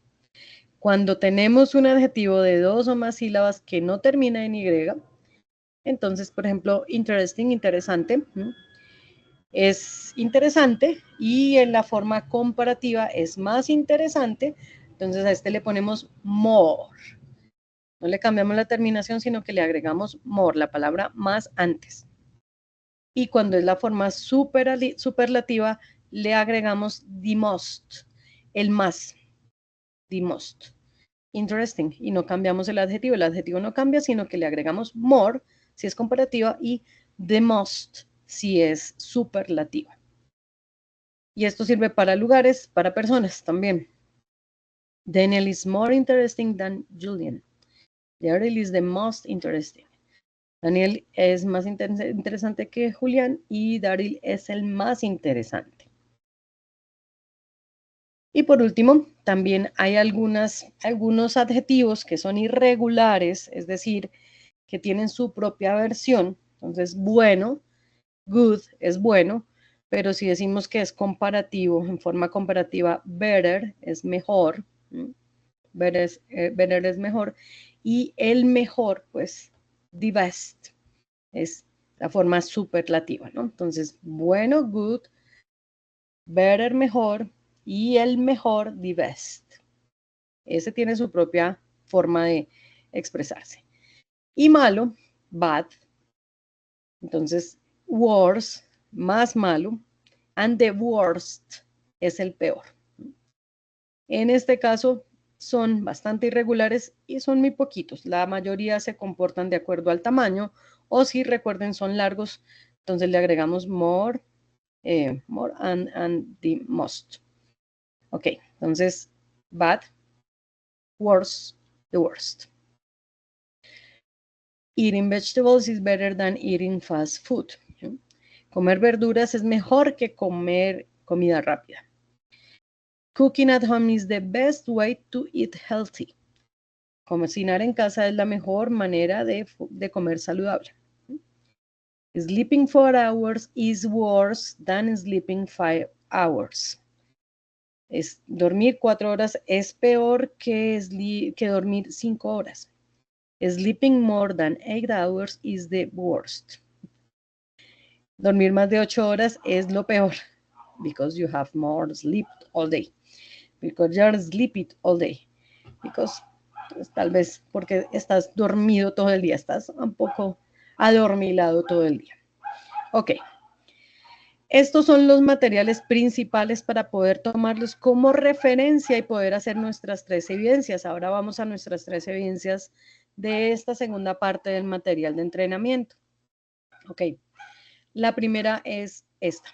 [SPEAKER 1] Cuando tenemos un adjetivo de 2 o más sílabas que no termina en Y, entonces, por ejemplo, interesting, interesante, es interesante y en la forma comparativa es más interesante, entonces a este le ponemos more. No le cambiamos la terminación, sino que le agregamos more, la palabra más antes. Y cuando es la forma superlativa, le agregamos the most, el más, the most. Interesting, y no cambiamos el adjetivo no cambia, sino que le agregamos more, si es comparativa, y the most, si es superlativa. Y esto sirve para lugares, para personas también. Daniel is more interesting than Julian. Daryl is the most interesting. Daniel es más interesante que Julián y Daryl es el más interesante. Y por último, también hay algunos adjetivos que son irregulares, es decir, que tienen su propia versión. Entonces, bueno, good es bueno, pero si decimos que es comparativo, en forma comparativa, better es mejor, better es mejor, y el mejor, pues, the best, es la forma superlativa, ¿no? Entonces, bueno, good, better, mejor, y el mejor, the best. Ese tiene su propia forma de expresarse. Y malo, bad, entonces, worse, más malo, and the worst es el peor. En este caso, son bastante irregulares y son muy poquitos. La mayoría se comportan de acuerdo al tamaño, o si recuerden son largos, entonces le agregamos more, more and the most. Ok, entonces bad, worse, the worst. Eating vegetables is better than eating fast food. Comer verduras es mejor que comer comida rápida. Cooking at home is the best way to eat healthy. Cocinar en casa es la mejor manera de comer saludable. Sleeping 4 hours is worse than sleeping 5 hours. Dormir 4 horas es peor que dormir 5 horas. Sleeping more than 8 hours is the worst. Dormir más de 8 horas es lo peor, because you have more sleep all day. Because you're sleeping all day. Because, pues, tal vez porque estás dormido todo el día, estás un poco adormilado todo el día. Ok. Estos son los materiales principales para poder tomarlos como referencia y poder hacer nuestras 3 evidencias. Ahora vamos a nuestras 3 evidencias de esta segunda parte del material de entrenamiento. Ok, la primera es esta.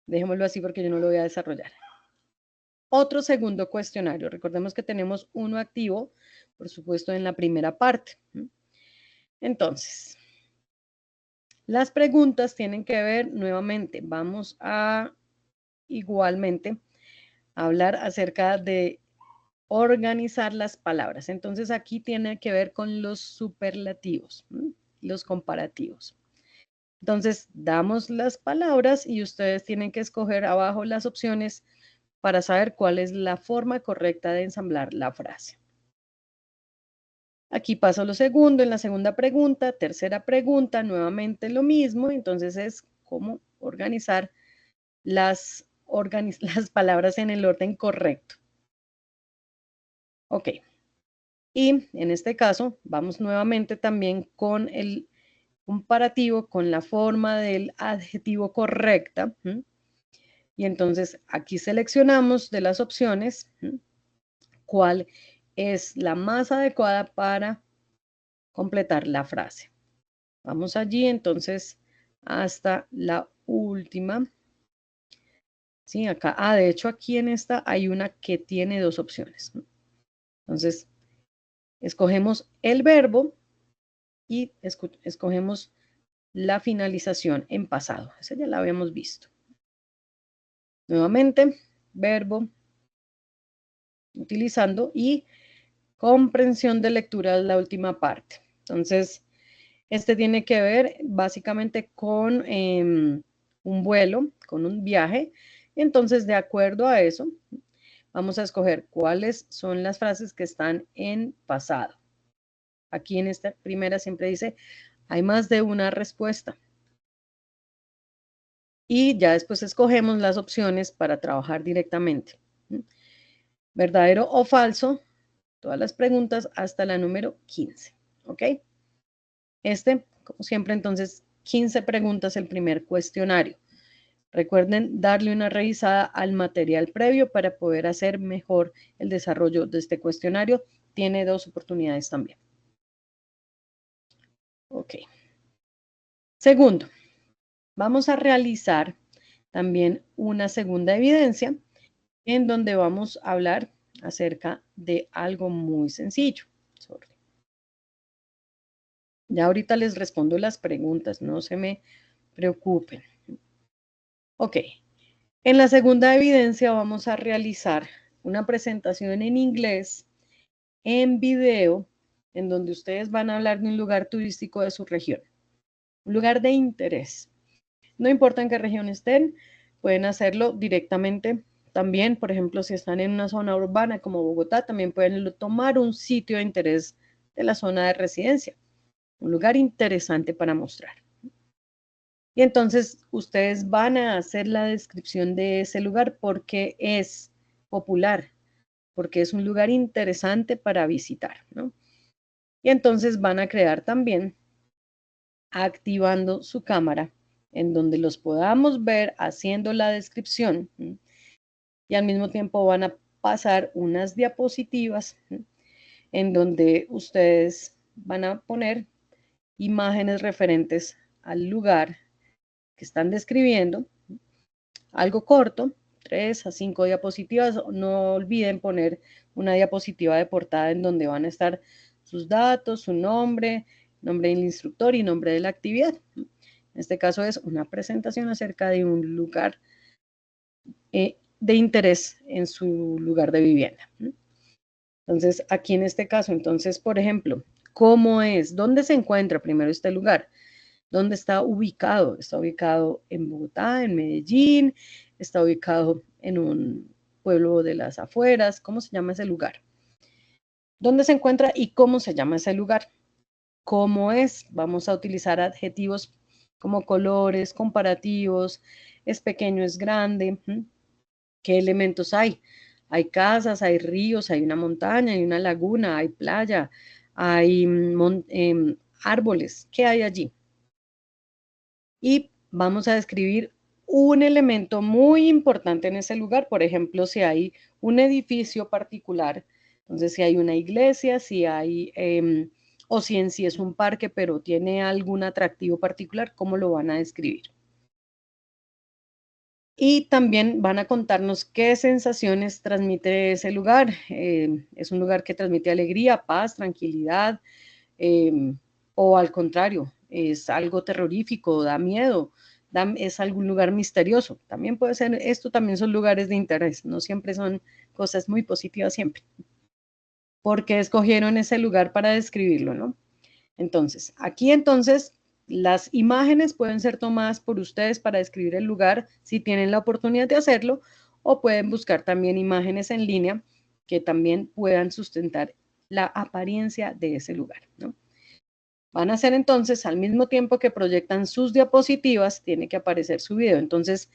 [SPEAKER 1] Dejémoslo así porque yo no lo voy a desarrollar. Otro segundo cuestionario. Recordemos que tenemos uno activo, por supuesto, en la primera parte. Entonces, las preguntas tienen que ver nuevamente. Vamos a igualmente hablar acerca de organizar las palabras. Entonces, aquí tiene que ver con los superlativos, los comparativos. Entonces, damos las palabras y ustedes tienen que escoger abajo las opciones para saber cuál es la forma correcta de ensamblar la frase. Aquí paso lo segundo, en la segunda pregunta, tercera pregunta, nuevamente lo mismo. Entonces es cómo organizar las palabras en el orden correcto. Ok. Y en este caso, vamos nuevamente también con el comparativo, con la forma del adjetivo correcta. Y entonces aquí seleccionamos de las opciones cuál es la más adecuada para completar la frase. Vamos allí entonces hasta la última. Sí, acá, de hecho aquí en esta hay una que tiene dos opciones. Entonces, escogemos el verbo y escogemos la finalización en pasado. Esa ya la habíamos visto. Nuevamente, verbo, utilizando y comprensión de lectura es la última parte. Entonces, este tiene que ver básicamente con un vuelo, con un viaje. Entonces, de acuerdo a eso, vamos a escoger cuáles son las frases que están en pasado. Aquí en esta primera siempre dice, hay más de una respuesta. Y ya después escogemos las opciones para trabajar directamente. Verdadero o falso, todas las preguntas hasta la número 15. ¿Ok? Como siempre, entonces, 15 preguntas el primer cuestionario. Recuerden darle una revisada al material previo para poder hacer mejor el desarrollo de este cuestionario. Tiene dos oportunidades también. Ok. Segundo, vamos a realizar también una segunda evidencia en donde vamos a hablar acerca de algo muy sencillo. Ya ahorita les respondo las preguntas, no se me preocupen. Ok, en la segunda evidencia vamos a realizar una presentación en inglés, en video, en donde ustedes van a hablar de un lugar turístico de su región, un lugar de interés. No importa en qué región estén, pueden hacerlo directamente. También, por ejemplo, si están en una zona urbana como Bogotá, también pueden tomar un sitio de interés de la zona de residencia, un lugar interesante para mostrar. Y entonces ustedes van a hacer la descripción de ese lugar porque es popular, porque es un lugar interesante para visitar, ¿no? Y entonces van a crear también activando su cámara en donde los podamos ver haciendo la descripción y al mismo tiempo van a pasar unas diapositivas en donde ustedes van a poner imágenes referentes al lugar que están describiendo, algo corto, 3 a 5 diapositivas. No olviden poner una diapositiva de portada en donde van a estar sus datos, su nombre, nombre del instructor y nombre de la actividad. En este caso es una presentación acerca de un lugar de interés en su lugar de vivienda. Entonces, aquí en este caso, entonces, por ejemplo, ¿cómo es? ¿Dónde se encuentra primero este lugar? ¿Dónde está ubicado? Está ubicado en Bogotá, en Medellín, está ubicado en un pueblo de las afueras. ¿Cómo se llama ese lugar? ¿Dónde se encuentra y cómo se llama ese lugar? ¿Cómo es? Vamos a utilizar adjetivos como colores, comparativos, es pequeño, es grande. ¿Qué elementos hay? Hay casas, hay ríos, hay una montaña, hay una laguna, hay playa, hay árboles. ¿Qué hay allí? Y vamos a describir un elemento muy importante en ese lugar. Por ejemplo, si hay un edificio particular, Entonces, si hay una iglesia, si hay, o si en sí es un parque, pero tiene algún atractivo particular, ¿cómo lo van a describir? Y también van a contarnos qué sensaciones transmite ese lugar. Es un lugar que transmite alegría, paz, tranquilidad, o al contrario, es algo terrorífico, da miedo, es algún lugar misterioso. También puede ser, esto también son lugares de interés, no siempre son cosas muy positivas siempre. ¿Por qué escogieron ese lugar para describirlo, no? Entonces, aquí las imágenes pueden ser tomadas por ustedes para describir el lugar si tienen la oportunidad de hacerlo, o pueden buscar también imágenes en línea que también puedan sustentar la apariencia de ese lugar, ¿no? Van a hacer entonces, al mismo tiempo que proyectan sus diapositivas, tiene que aparecer su video. Entonces,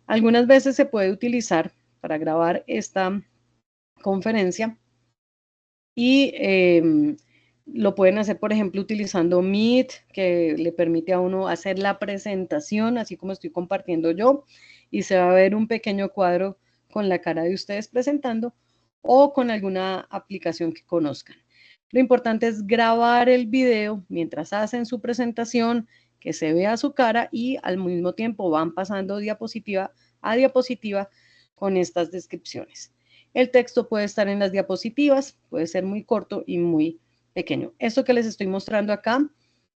[SPEAKER 1] algunas veces se puede utilizar para grabar esta conferencia y lo pueden hacer, por ejemplo, utilizando Meet, que le permite a uno hacer la presentación, así como estoy compartiendo yo, y se va a ver un pequeño cuadro con la cara de ustedes presentando, o con alguna aplicación que conozcan. Lo importante es grabar el video mientras hacen su presentación, que se vea su cara y al mismo tiempo van pasando diapositiva a diapositiva con estas descripciones. El texto puede estar en las diapositivas, puede ser muy corto y muy pequeño. Esto que les estoy mostrando acá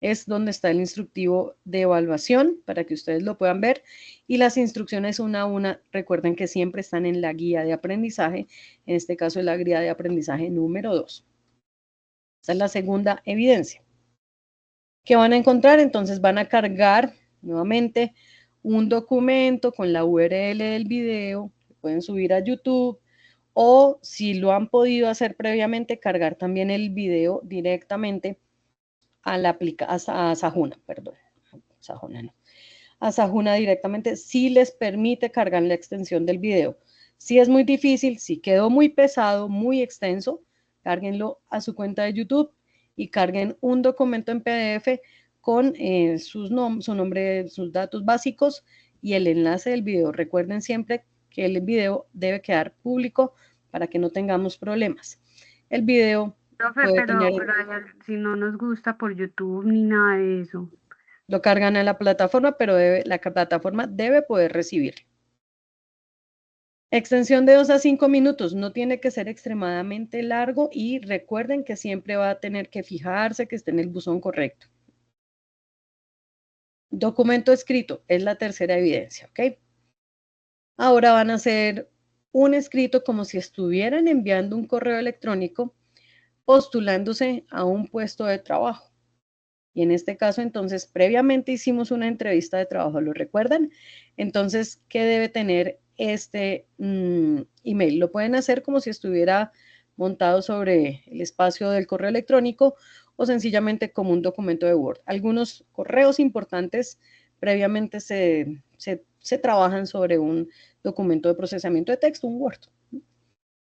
[SPEAKER 1] es donde está el instructivo de evaluación para que ustedes lo puedan ver, y las instrucciones una a una, recuerden que siempre están en la guía de aprendizaje, en este caso es la guía de aprendizaje número 2. Esta es la segunda evidencia. ¿Qué van a encontrar? Entonces van a cargar nuevamente un documento con la URL del video, que pueden subir a YouTube, o si lo han podido hacer previamente, cargar también el video directamente a la a Sahuna, perdón, Sahuna no, a Sahuna directamente, si les permite cargar la extensión del video. Si es muy difícil, si quedó muy pesado, muy extenso, cárguenlo a su cuenta de YouTube y carguen un documento en PDF con su nombre, sus datos básicos y el enlace del video. Recuerden siempre que el video debe quedar público para que no tengamos problemas. El video
[SPEAKER 2] Profe,
[SPEAKER 1] puede tener,
[SPEAKER 2] si no nos gusta por YouTube ni nada de eso.
[SPEAKER 1] lo cargan a la plataforma, pero la plataforma debe poder recibir. Extensión de 2 a 5 minutos, no tiene que ser extremadamente largo, y recuerden que siempre va a tener que fijarse que esté en el buzón correcto. Documento escrito es la tercera evidencia, ¿ok? Ahora van a hacer un escrito como si estuvieran enviando un correo electrónico postulándose a un puesto de trabajo. Y en este caso, entonces, previamente hicimos una entrevista de trabajo, ¿lo recuerdan? Entonces, ¿qué debe tener este email? Lo pueden hacer como si estuviera montado sobre el espacio del correo electrónico, o sencillamente como un documento de Word. Algunos correos importantes previamente se trabajan sobre un documento de procesamiento de texto, un Word.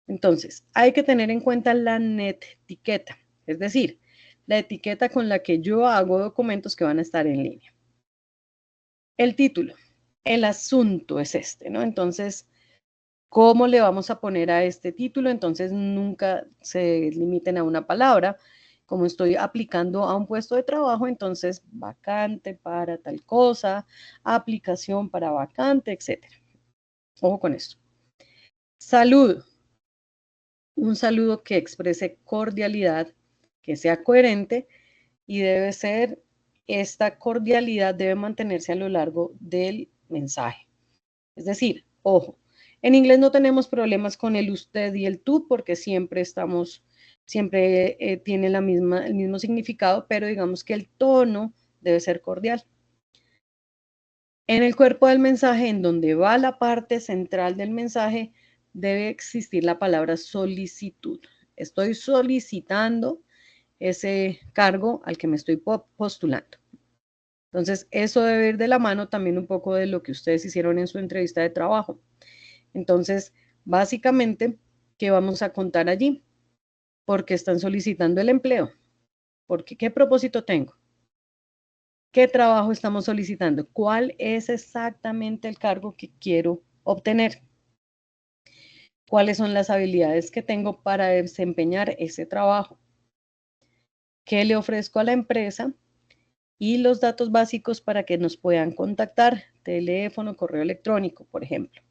[SPEAKER 1] Entonces, hay que tener en cuenta la netiqueta, es decir, la etiqueta con la que yo hago documentos que van a estar en línea. El título, el asunto es este, ¿no? Entonces, ¿cómo le vamos a poner a este título? Entonces, nunca se limiten a una palabra. Como estoy aplicando a un puesto de trabajo, entonces, vacante para tal cosa, aplicación para vacante, etc. Ojo con esto. Saludo. Un saludo que exprese cordialidad, que sea coherente, y esta cordialidad debe mantenerse a lo largo del mensaje. Es decir, ojo, en inglés no tenemos problemas con el usted y el tú, porque siempre tiene el mismo significado, pero digamos que el tono debe ser cordial. En el cuerpo del mensaje, en donde va la parte central del mensaje, debe existir la palabra solicitud. Estoy solicitando ese cargo al que me estoy postulando. Entonces, eso debe ir de la mano también un poco de lo que ustedes hicieron en su entrevista de trabajo. Entonces, básicamente, ¿qué vamos a contar allí? ¿Por qué están solicitando el empleo? ¿Qué propósito tengo? ¿Qué trabajo estamos solicitando? ¿Cuál es exactamente el cargo que quiero obtener? cuáles son las habilidades que tengo para desempeñar ese trabajo, qué le ofrezco a la empresa y los datos básicos para que nos puedan contactar, teléfono, correo electrónico, por ejemplo.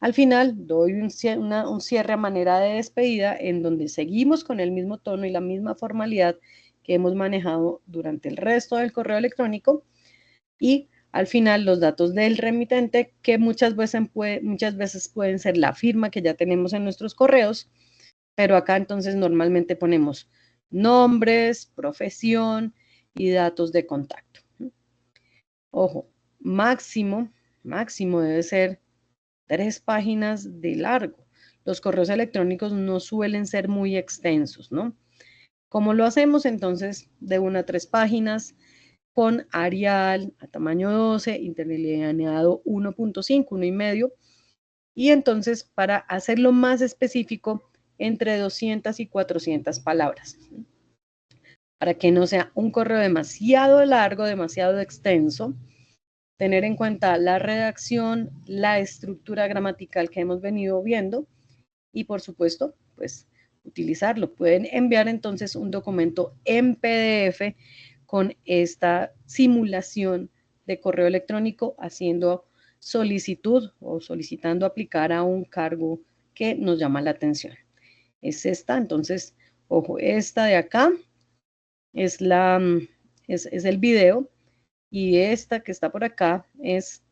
[SPEAKER 1] Al final doy un cierre a manera de despedida en donde seguimos con el mismo tono y la misma formalidad que hemos manejado durante el resto del correo electrónico y al final los datos del remitente que muchas veces pueden ser la firma que ya tenemos en nuestros correos, pero acá entonces normalmente ponemos nombres, profesión y datos de contacto. Ojo, máximo debe ser 3 páginas de largo. Los correos electrónicos no suelen ser muy extensos, ¿no? ¿Cómo lo hacemos? Entonces, de 1 a 3 páginas con Arial a tamaño 12, interlineado 1.5, 1,5. Y entonces, para hacerlo más específico, entre 200 y 400 palabras. Para que no sea un correo demasiado largo, demasiado extenso, tener en cuenta la redacción, la estructura gramatical que hemos venido viendo y por supuesto, pues utilizarlo. Pueden enviar entonces un documento en PDF con esta simulación de correo electrónico haciendo solicitud o solicitando aplicar a un cargo que nos llama la atención. Es esta, entonces, ojo, esta de acá es el video y esta que está por acá es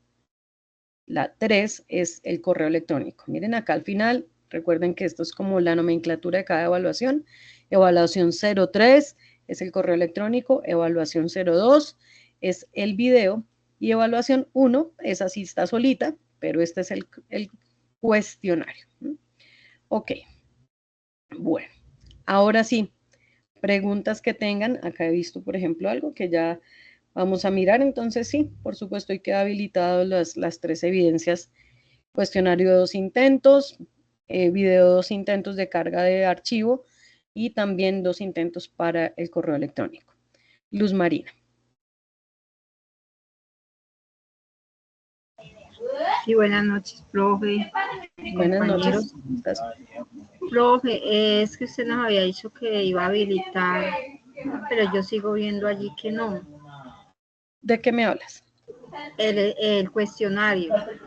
[SPEAKER 1] la 3, es el correo electrónico. Miren acá al final, recuerden que esto es como la nomenclatura de cada evaluación. Evaluación 03 es el correo electrónico, evaluación 02 es el video y evaluación 1, esa sí está solita, pero este es el cuestionario. Ok, bueno, ahora sí, preguntas que tengan. Acá he visto, por ejemplo, algo que ya vamos a mirar. Entonces, sí, por supuesto, hoy queda habilitado las 3 evidencias. Cuestionario de 2 intentos, video 2 intentos de carga de archivo y también 2 intentos para el correo electrónico. Luz Marina.
[SPEAKER 2] Sí, buenas noches, profe.
[SPEAKER 1] Buenas
[SPEAKER 2] Compañeros.
[SPEAKER 1] noches.
[SPEAKER 2] Profe, es que usted nos había dicho que iba a habilitar, pero yo sigo viendo allí que no.
[SPEAKER 1] ¿De qué me hablas?
[SPEAKER 2] El cuestionario.
[SPEAKER 1] El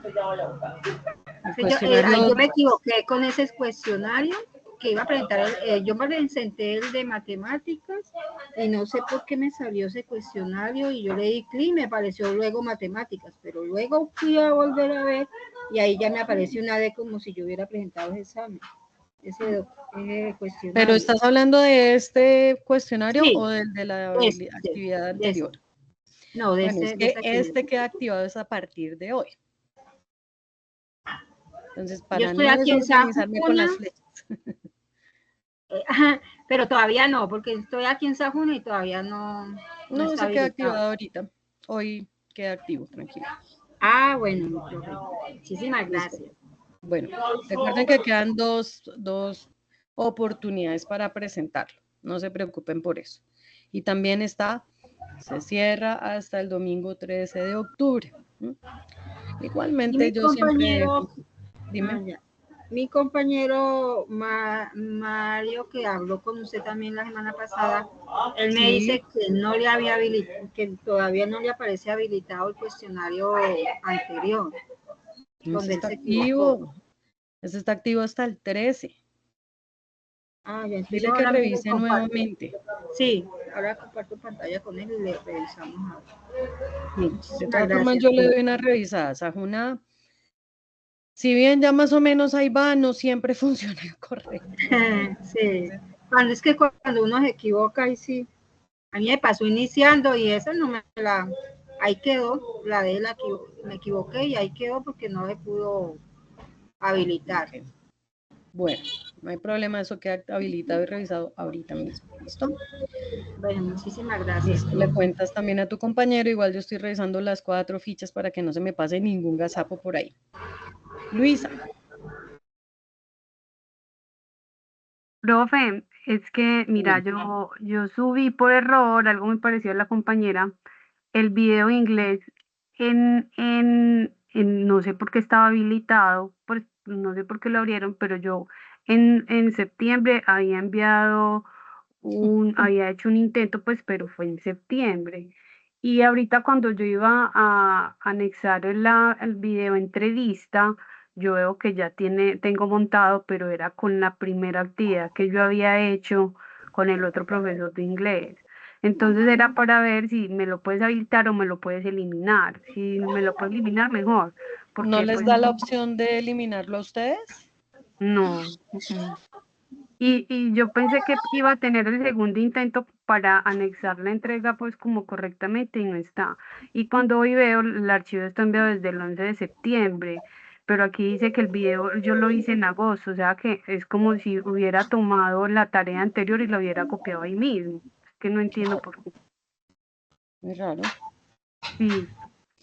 [SPEAKER 1] cuestionario.
[SPEAKER 2] Yo me equivoqué con ese cuestionario que iba a presentar. Yo me presenté el de matemáticas y no sé por qué me salió ese cuestionario y yo le di clic y me apareció luego matemáticas, pero luego fui a volver a ver y ahí ya me apareció una D como si yo hubiera presentado ese examen. Ese cuestionario.
[SPEAKER 1] ¿Pero estás hablando de este cuestionario
[SPEAKER 2] sí,
[SPEAKER 1] o del de la actividad anterior?
[SPEAKER 2] No, de
[SPEAKER 1] bueno, es que este queda activado es a partir de hoy. Entonces, para no desorganizarme con las flechas.
[SPEAKER 2] Pero todavía no, porque estoy aquí en Sajuna y todavía no
[SPEAKER 1] está queda activado ahorita. Hoy queda activo, tranquilo.
[SPEAKER 2] Ah, bueno, profe. Muchísimas gracias.
[SPEAKER 1] Bueno, recuerden que quedan dos oportunidades para presentarlo. No se preocupen por eso. Y también se cierra hasta el domingo 13 de octubre. Igualmente yo siempre... Dime.
[SPEAKER 2] Mi compañero Mario, que habló con usted también la semana pasada, él me dice que no le había que todavía no le aparece habilitado el cuestionario anterior.
[SPEAKER 1] Donde está activo. Ese está activo hasta el 13. Dile que revise nuevamente.
[SPEAKER 2] Sí, ahora comparto pantalla con él y le revisamos ahora.
[SPEAKER 1] De todas formas, yo le doy una revisada. Sajuna, si bien ya más o menos ahí va, no siempre funciona correcto.
[SPEAKER 2] Sí, cuando es que cuando uno se equivoca, ahí sí. A mí me pasó iniciando y esa no me la... Ahí quedó, la de la que me equivoqué y ahí quedó porque no se pudo habilitar.
[SPEAKER 1] Okay. Bueno, no hay problema, eso queda habilitado y revisado ahorita mismo. ¿Listo?
[SPEAKER 2] Bueno, muchísimas gracias.
[SPEAKER 1] Le cuentas también a tu compañero, igual yo estoy revisando las 4 fichas para que no se me pase ningún gazapo por ahí. Luisa.
[SPEAKER 2] Profe, es que, mira, yo subí por error, algo muy parecido a la compañera, el video inglés no sé por qué estaba habilitado, pues
[SPEAKER 3] no sé por qué lo abrieron, pero yo en septiembre había enviado había hecho un intento, pues, pero fue en septiembre. Y ahorita cuando yo iba a anexar el video entrevista, yo veo que ya tengo montado, pero era con la primera actividad que yo había hecho con el otro profesor de inglés. Entonces era para ver si me lo puedes habilitar o me lo puedes eliminar. Si me lo puedes eliminar, mejor.
[SPEAKER 1] ¿No
[SPEAKER 3] Porque
[SPEAKER 1] les
[SPEAKER 3] pues
[SPEAKER 1] da la opción de eliminarlo a ustedes?
[SPEAKER 3] no. Y yo pensé que iba a tener el segundo intento para anexar la entrega pues como correctamente y no está. Y cuando hoy veo el archivo está enviado desde el 11 de septiembre, pero aquí dice que el video yo lo hice en agosto, o sea que es como si hubiera tomado la tarea anterior y la hubiera copiado ahí mismo. Es que no entiendo por qué.
[SPEAKER 1] Muy raro.
[SPEAKER 3] Sí,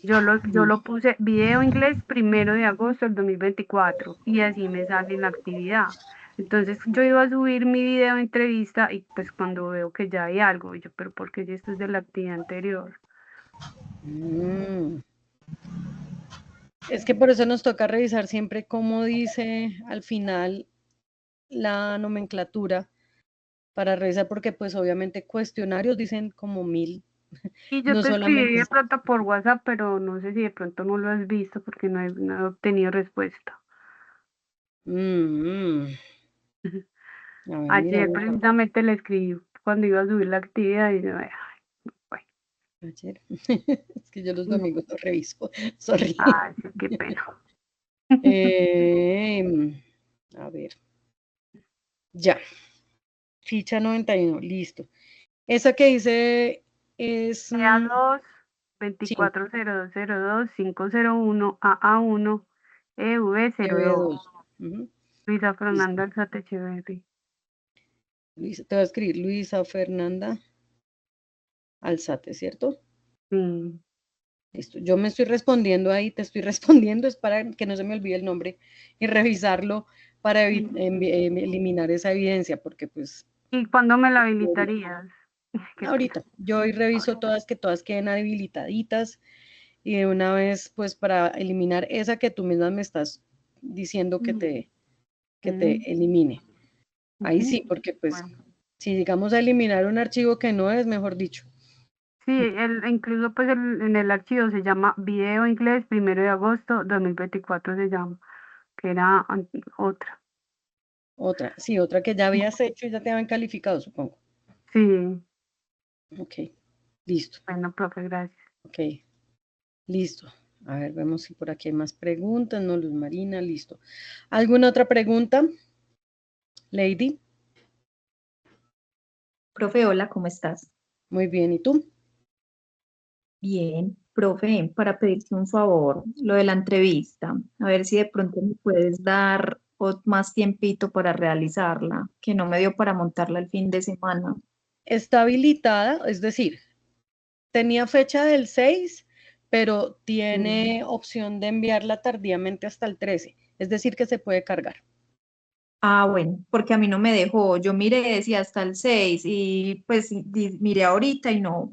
[SPEAKER 3] yo lo puse video inglés 1 de agosto del 2024 y así me sale la actividad. Entonces yo iba a subir mi video de entrevista y pues cuando veo que ya hay algo, yo, pero ¿por qué si esto es de la actividad anterior?
[SPEAKER 1] Mm. Es que por eso nos toca revisar siempre cómo dice al final la nomenclatura para revisar, porque pues obviamente cuestionarios dicen como 1000,
[SPEAKER 3] Y yo
[SPEAKER 1] no
[SPEAKER 3] te escribí
[SPEAKER 1] solamente.
[SPEAKER 3] de pronto por WhatsApp, pero no sé si de pronto no lo has visto porque no he obtenido respuesta.
[SPEAKER 1] Mm, a ver,
[SPEAKER 3] Ayer
[SPEAKER 1] miramos acá.
[SPEAKER 3] precisamente le escribí cuando iba a subir la actividad y yo, ay, bueno,
[SPEAKER 1] Ayer. Es que yo los
[SPEAKER 3] no,
[SPEAKER 1] domingos no reviso. Sorry.
[SPEAKER 3] ay, sí, qué pena.
[SPEAKER 1] A ver, ya. Ficha 91, listo. Esa que dice es,
[SPEAKER 3] EA 2
[SPEAKER 1] sí,
[SPEAKER 3] 240202-501 AA1 EV02.
[SPEAKER 1] EB2. Ujú,
[SPEAKER 3] Luisa
[SPEAKER 1] listo.
[SPEAKER 3] Fernanda Alzate Echeverry.
[SPEAKER 1] Te voy a escribir Luisa Fernanda Alzate, ¿cierto?
[SPEAKER 3] Sí.
[SPEAKER 1] Listo. Yo me estoy respondiendo ahí, te estoy respondiendo, es para que no se me olvide el nombre y revisarlo para eliminar esa evidencia, porque pues
[SPEAKER 3] ¿Y cuándo me la habilitarías? Qué pena.
[SPEAKER 1] ahorita yo hoy reviso todas, que todas queden habilitaditas y de una vez pues para eliminar esa que tú misma me estás diciendo que
[SPEAKER 3] Mm,
[SPEAKER 1] te elimine. Ahí
[SPEAKER 3] ujú.
[SPEAKER 1] sí, porque pues
[SPEAKER 3] Bueno.
[SPEAKER 1] si llegamos a eliminar un archivo que no es, mejor dicho.
[SPEAKER 3] Sí, incluso pues en el archivo se llama Video Inglés 1 de agosto 2024 se llama, que era otra.
[SPEAKER 1] Otra, sí, otra que ya habías hecho y ya te habían calificado, supongo.
[SPEAKER 3] Sí,
[SPEAKER 1] Ok, listo.
[SPEAKER 3] bueno, profe, gracias.
[SPEAKER 1] Ok, listo. A ver, vemos si por aquí hay más preguntas. No, Luz Marina, listo. ¿Alguna otra pregunta, Lady?
[SPEAKER 4] Profe, hola, ¿cómo estás?
[SPEAKER 1] Muy bien, ¿y tú?
[SPEAKER 4] Bien, profe, para pedirte un favor, lo de la entrevista, a ver si de pronto me puedes dar más tiempito para realizarla, que no me dio para montarla el fin de semana.
[SPEAKER 1] Está habilitada, es decir, tenía fecha del 6, pero
[SPEAKER 4] Sí.
[SPEAKER 1] tiene opción de enviarla tardíamente hasta el 13, es decir, que se puede cargar.
[SPEAKER 4] Ah, bueno, porque a mí no me dejó, yo miré, decía hasta el 6 y pues miré ahorita y no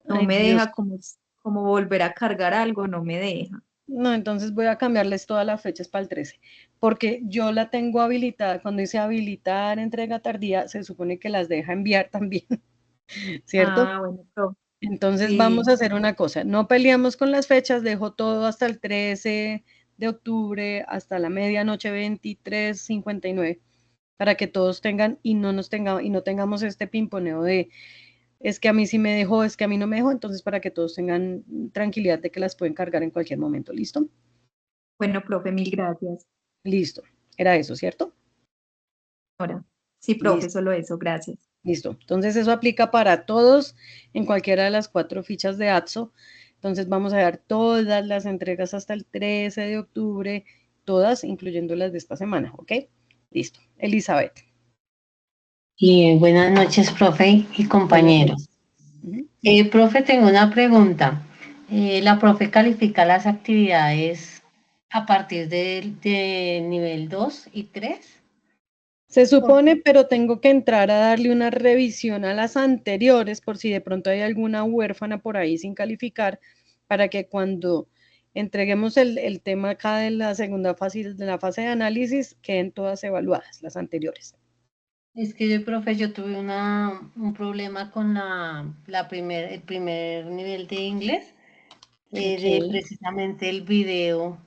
[SPEAKER 1] Ay,
[SPEAKER 4] me
[SPEAKER 1] Dios.
[SPEAKER 4] deja como volver a cargar algo, no me deja.
[SPEAKER 1] No, entonces voy a cambiarles todas las fechas para el 13, porque yo la tengo habilitada. Cuando dice habilitar entrega tardía, se supone que las deja enviar también, ¿cierto?
[SPEAKER 4] Ah, bueno, profe,
[SPEAKER 1] Entonces vamos
[SPEAKER 4] sí.
[SPEAKER 1] a hacer una cosa, no peleamos con las fechas, dejo todo hasta el 13 de octubre, hasta la medianoche 23:59, para que todos tengan y no tengamos este pimponeo de es que a mí sí me dejó, es que a mí no me dejó, entonces para que todos tengan tranquilidad de que las pueden cargar en cualquier momento, ¿listo?
[SPEAKER 4] Bueno, profe, mil gracias.
[SPEAKER 1] Listo, era eso, ¿cierto?
[SPEAKER 4] Ahora, sí, profe,
[SPEAKER 1] Listo,
[SPEAKER 4] solo eso, gracias.
[SPEAKER 1] listo. Entonces eso aplica para todos en cualquiera de las 4 fichas de ATSO. Entonces vamos a dar todas las entregas hasta el 13 de octubre, todas, incluyendo las de esta semana, ¿ok? Listo. Elizabeth.
[SPEAKER 5] Buenas noches, profe y
[SPEAKER 1] Buenas
[SPEAKER 5] compañeros.
[SPEAKER 1] noches. Ujú.
[SPEAKER 5] Profe, tengo una pregunta. La profe califica las actividades a partir de nivel 2 y 3.
[SPEAKER 1] Se supone, pero tengo que entrar a darle una revisión a las anteriores por si de pronto hay alguna huérfana por ahí sin calificar, para que cuando entreguemos el tema acá de la segunda fase, de la fase de análisis, queden todas evaluadas, las anteriores.
[SPEAKER 5] Es que yo, profe, yo tuve un problema con el primer nivel de inglés, de
[SPEAKER 1] Ok.
[SPEAKER 5] precisamente el video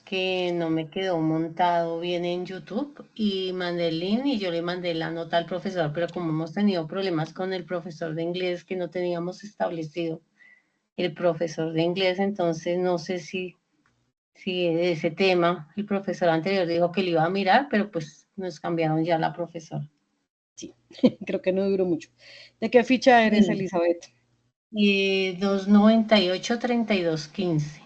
[SPEAKER 5] que no me quedó montado bien en YouTube y mandé el link y yo le mandé la nota al profesor, pero como hemos tenido problemas con el profesor de inglés que no teníamos establecido el profesor de inglés, entonces no sé si ese tema, el profesor anterior dijo que lo iba a mirar, pero pues nos cambiaron ya la profesora.
[SPEAKER 1] Sí, creo que no duró mucho. ¿De qué ficha eres, Elizabeth?
[SPEAKER 5] 298-3215.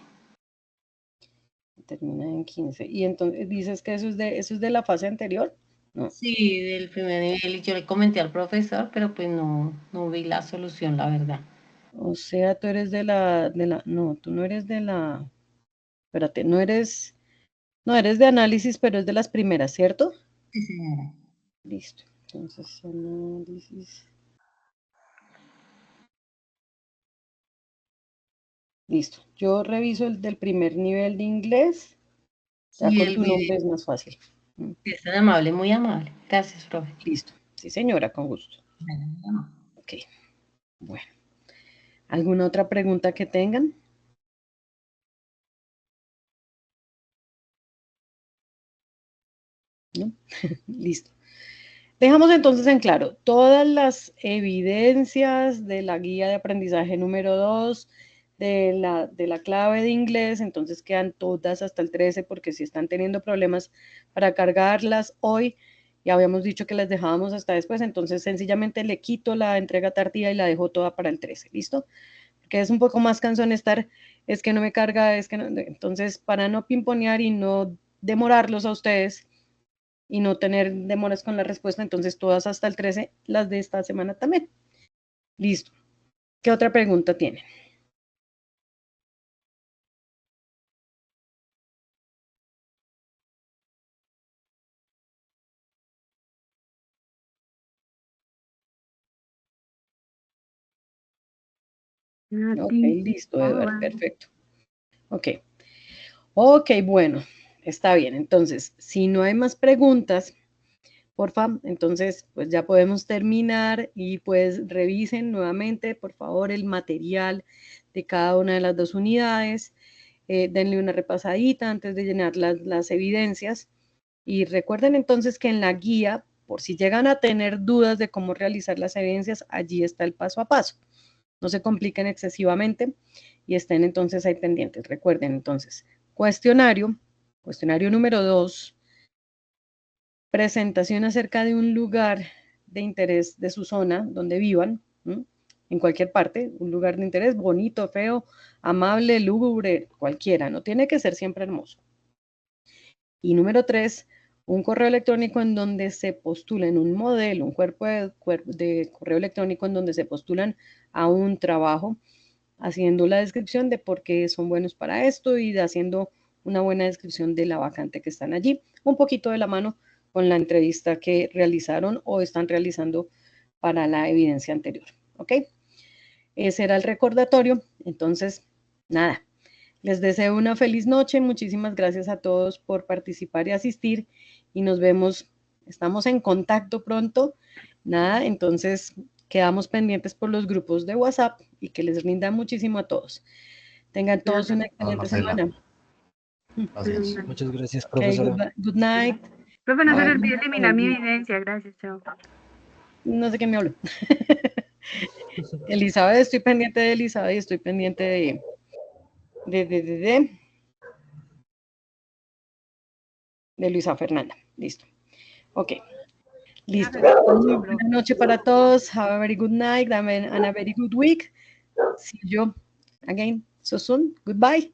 [SPEAKER 1] Termina en 15. Y entonces dices que eso es de la fase anterior. No.
[SPEAKER 5] Sí, del primer nivel. Y yo le comenté al profesor, pero pues no vi la solución, la verdad.
[SPEAKER 1] O sea, tú eres no, tú no eres de la, espérate, no eres de análisis, pero es de las primeras, ¿cierto?
[SPEAKER 5] Sí, señora.
[SPEAKER 1] Listo. Entonces, análisis. Listo. Yo reviso el del primer nivel de inglés. Ya
[SPEAKER 5] Sí,
[SPEAKER 1] con
[SPEAKER 5] el
[SPEAKER 1] tu nombre
[SPEAKER 5] video.
[SPEAKER 1] es más fácil.
[SPEAKER 5] Es tan amable, muy amable. Gracias, profe.
[SPEAKER 1] Listo. Sí, señora, con gusto.
[SPEAKER 5] Bueno.
[SPEAKER 1] Ok. Bueno. ¿Alguna otra pregunta que tengan? ¿No? Listo. Dejamos entonces en claro todas las evidencias de la guía de aprendizaje número 2, de la clave de inglés, entonces quedan todas hasta el 13, porque si están teniendo problemas para cargarlas hoy, ya habíamos dicho que las dejábamos hasta después, entonces sencillamente le quito la entrega tardía y la dejo toda para el 13, ¿listo? Porque es un poco más cansón estar, es que no me carga, es que no, entonces para no pimponear y no demorarlos a ustedes, y no tener demoras con la respuesta, entonces todas hasta el 13, las de esta semana también. Listo. ¿Qué otra pregunta tienen? Ok, listo, Eduardo, perfecto. Ok, bueno, está bien. Entonces, si no hay más preguntas, porfa, entonces pues ya podemos terminar y pues revisen nuevamente, por favor, el material de cada una de las dos unidades. Denle una repasadita antes de llenar las evidencias. Y recuerden entonces que en la guía, por si llegan a tener dudas de cómo realizar las evidencias, allí está el paso a paso. No se compliquen excesivamente y estén entonces ahí pendientes. Recuerden entonces, cuestionario número 2, presentación acerca de un lugar de interés de su zona donde vivan, en cualquier parte, un lugar de interés bonito, feo, amable, lúgubre, cualquiera, no tiene que ser siempre hermoso. Y número 3, un correo electrónico en donde se postulen un modelo, un cuerpo de correo electrónico en donde se postulan a un trabajo, haciendo la descripción de por qué son buenos para esto y haciendo una buena descripción de la vacante que están allí, un poquito de la mano con la entrevista que realizaron o están realizando para la evidencia anterior. ¿Ok? Ese era el recordatorio. Entonces, nada, les deseo una feliz noche. Muchísimas gracias a todos por participar y asistir. Y nos vemos, estamos en contacto pronto. Nada, entonces quedamos pendientes por los grupos de WhatsApp y que les rinda muchísimo a todos. Tengan todos una excelente semana.
[SPEAKER 6] Gracias. Muchas gracias,
[SPEAKER 1] Ok,
[SPEAKER 6] profesora.
[SPEAKER 1] good night.
[SPEAKER 3] Profe, no se le
[SPEAKER 1] Bye.
[SPEAKER 3] olvide eliminar mi evidencia. Gracias, chao.
[SPEAKER 1] No sé qué me hablo. Elizabeth, estoy pendiente de Elizabeth y estoy pendiente de Luisa Fernanda. Listo. Ok. Listo. Muy buena noche para todos. Have a very good night and a very good week. See you again so soon. Goodbye.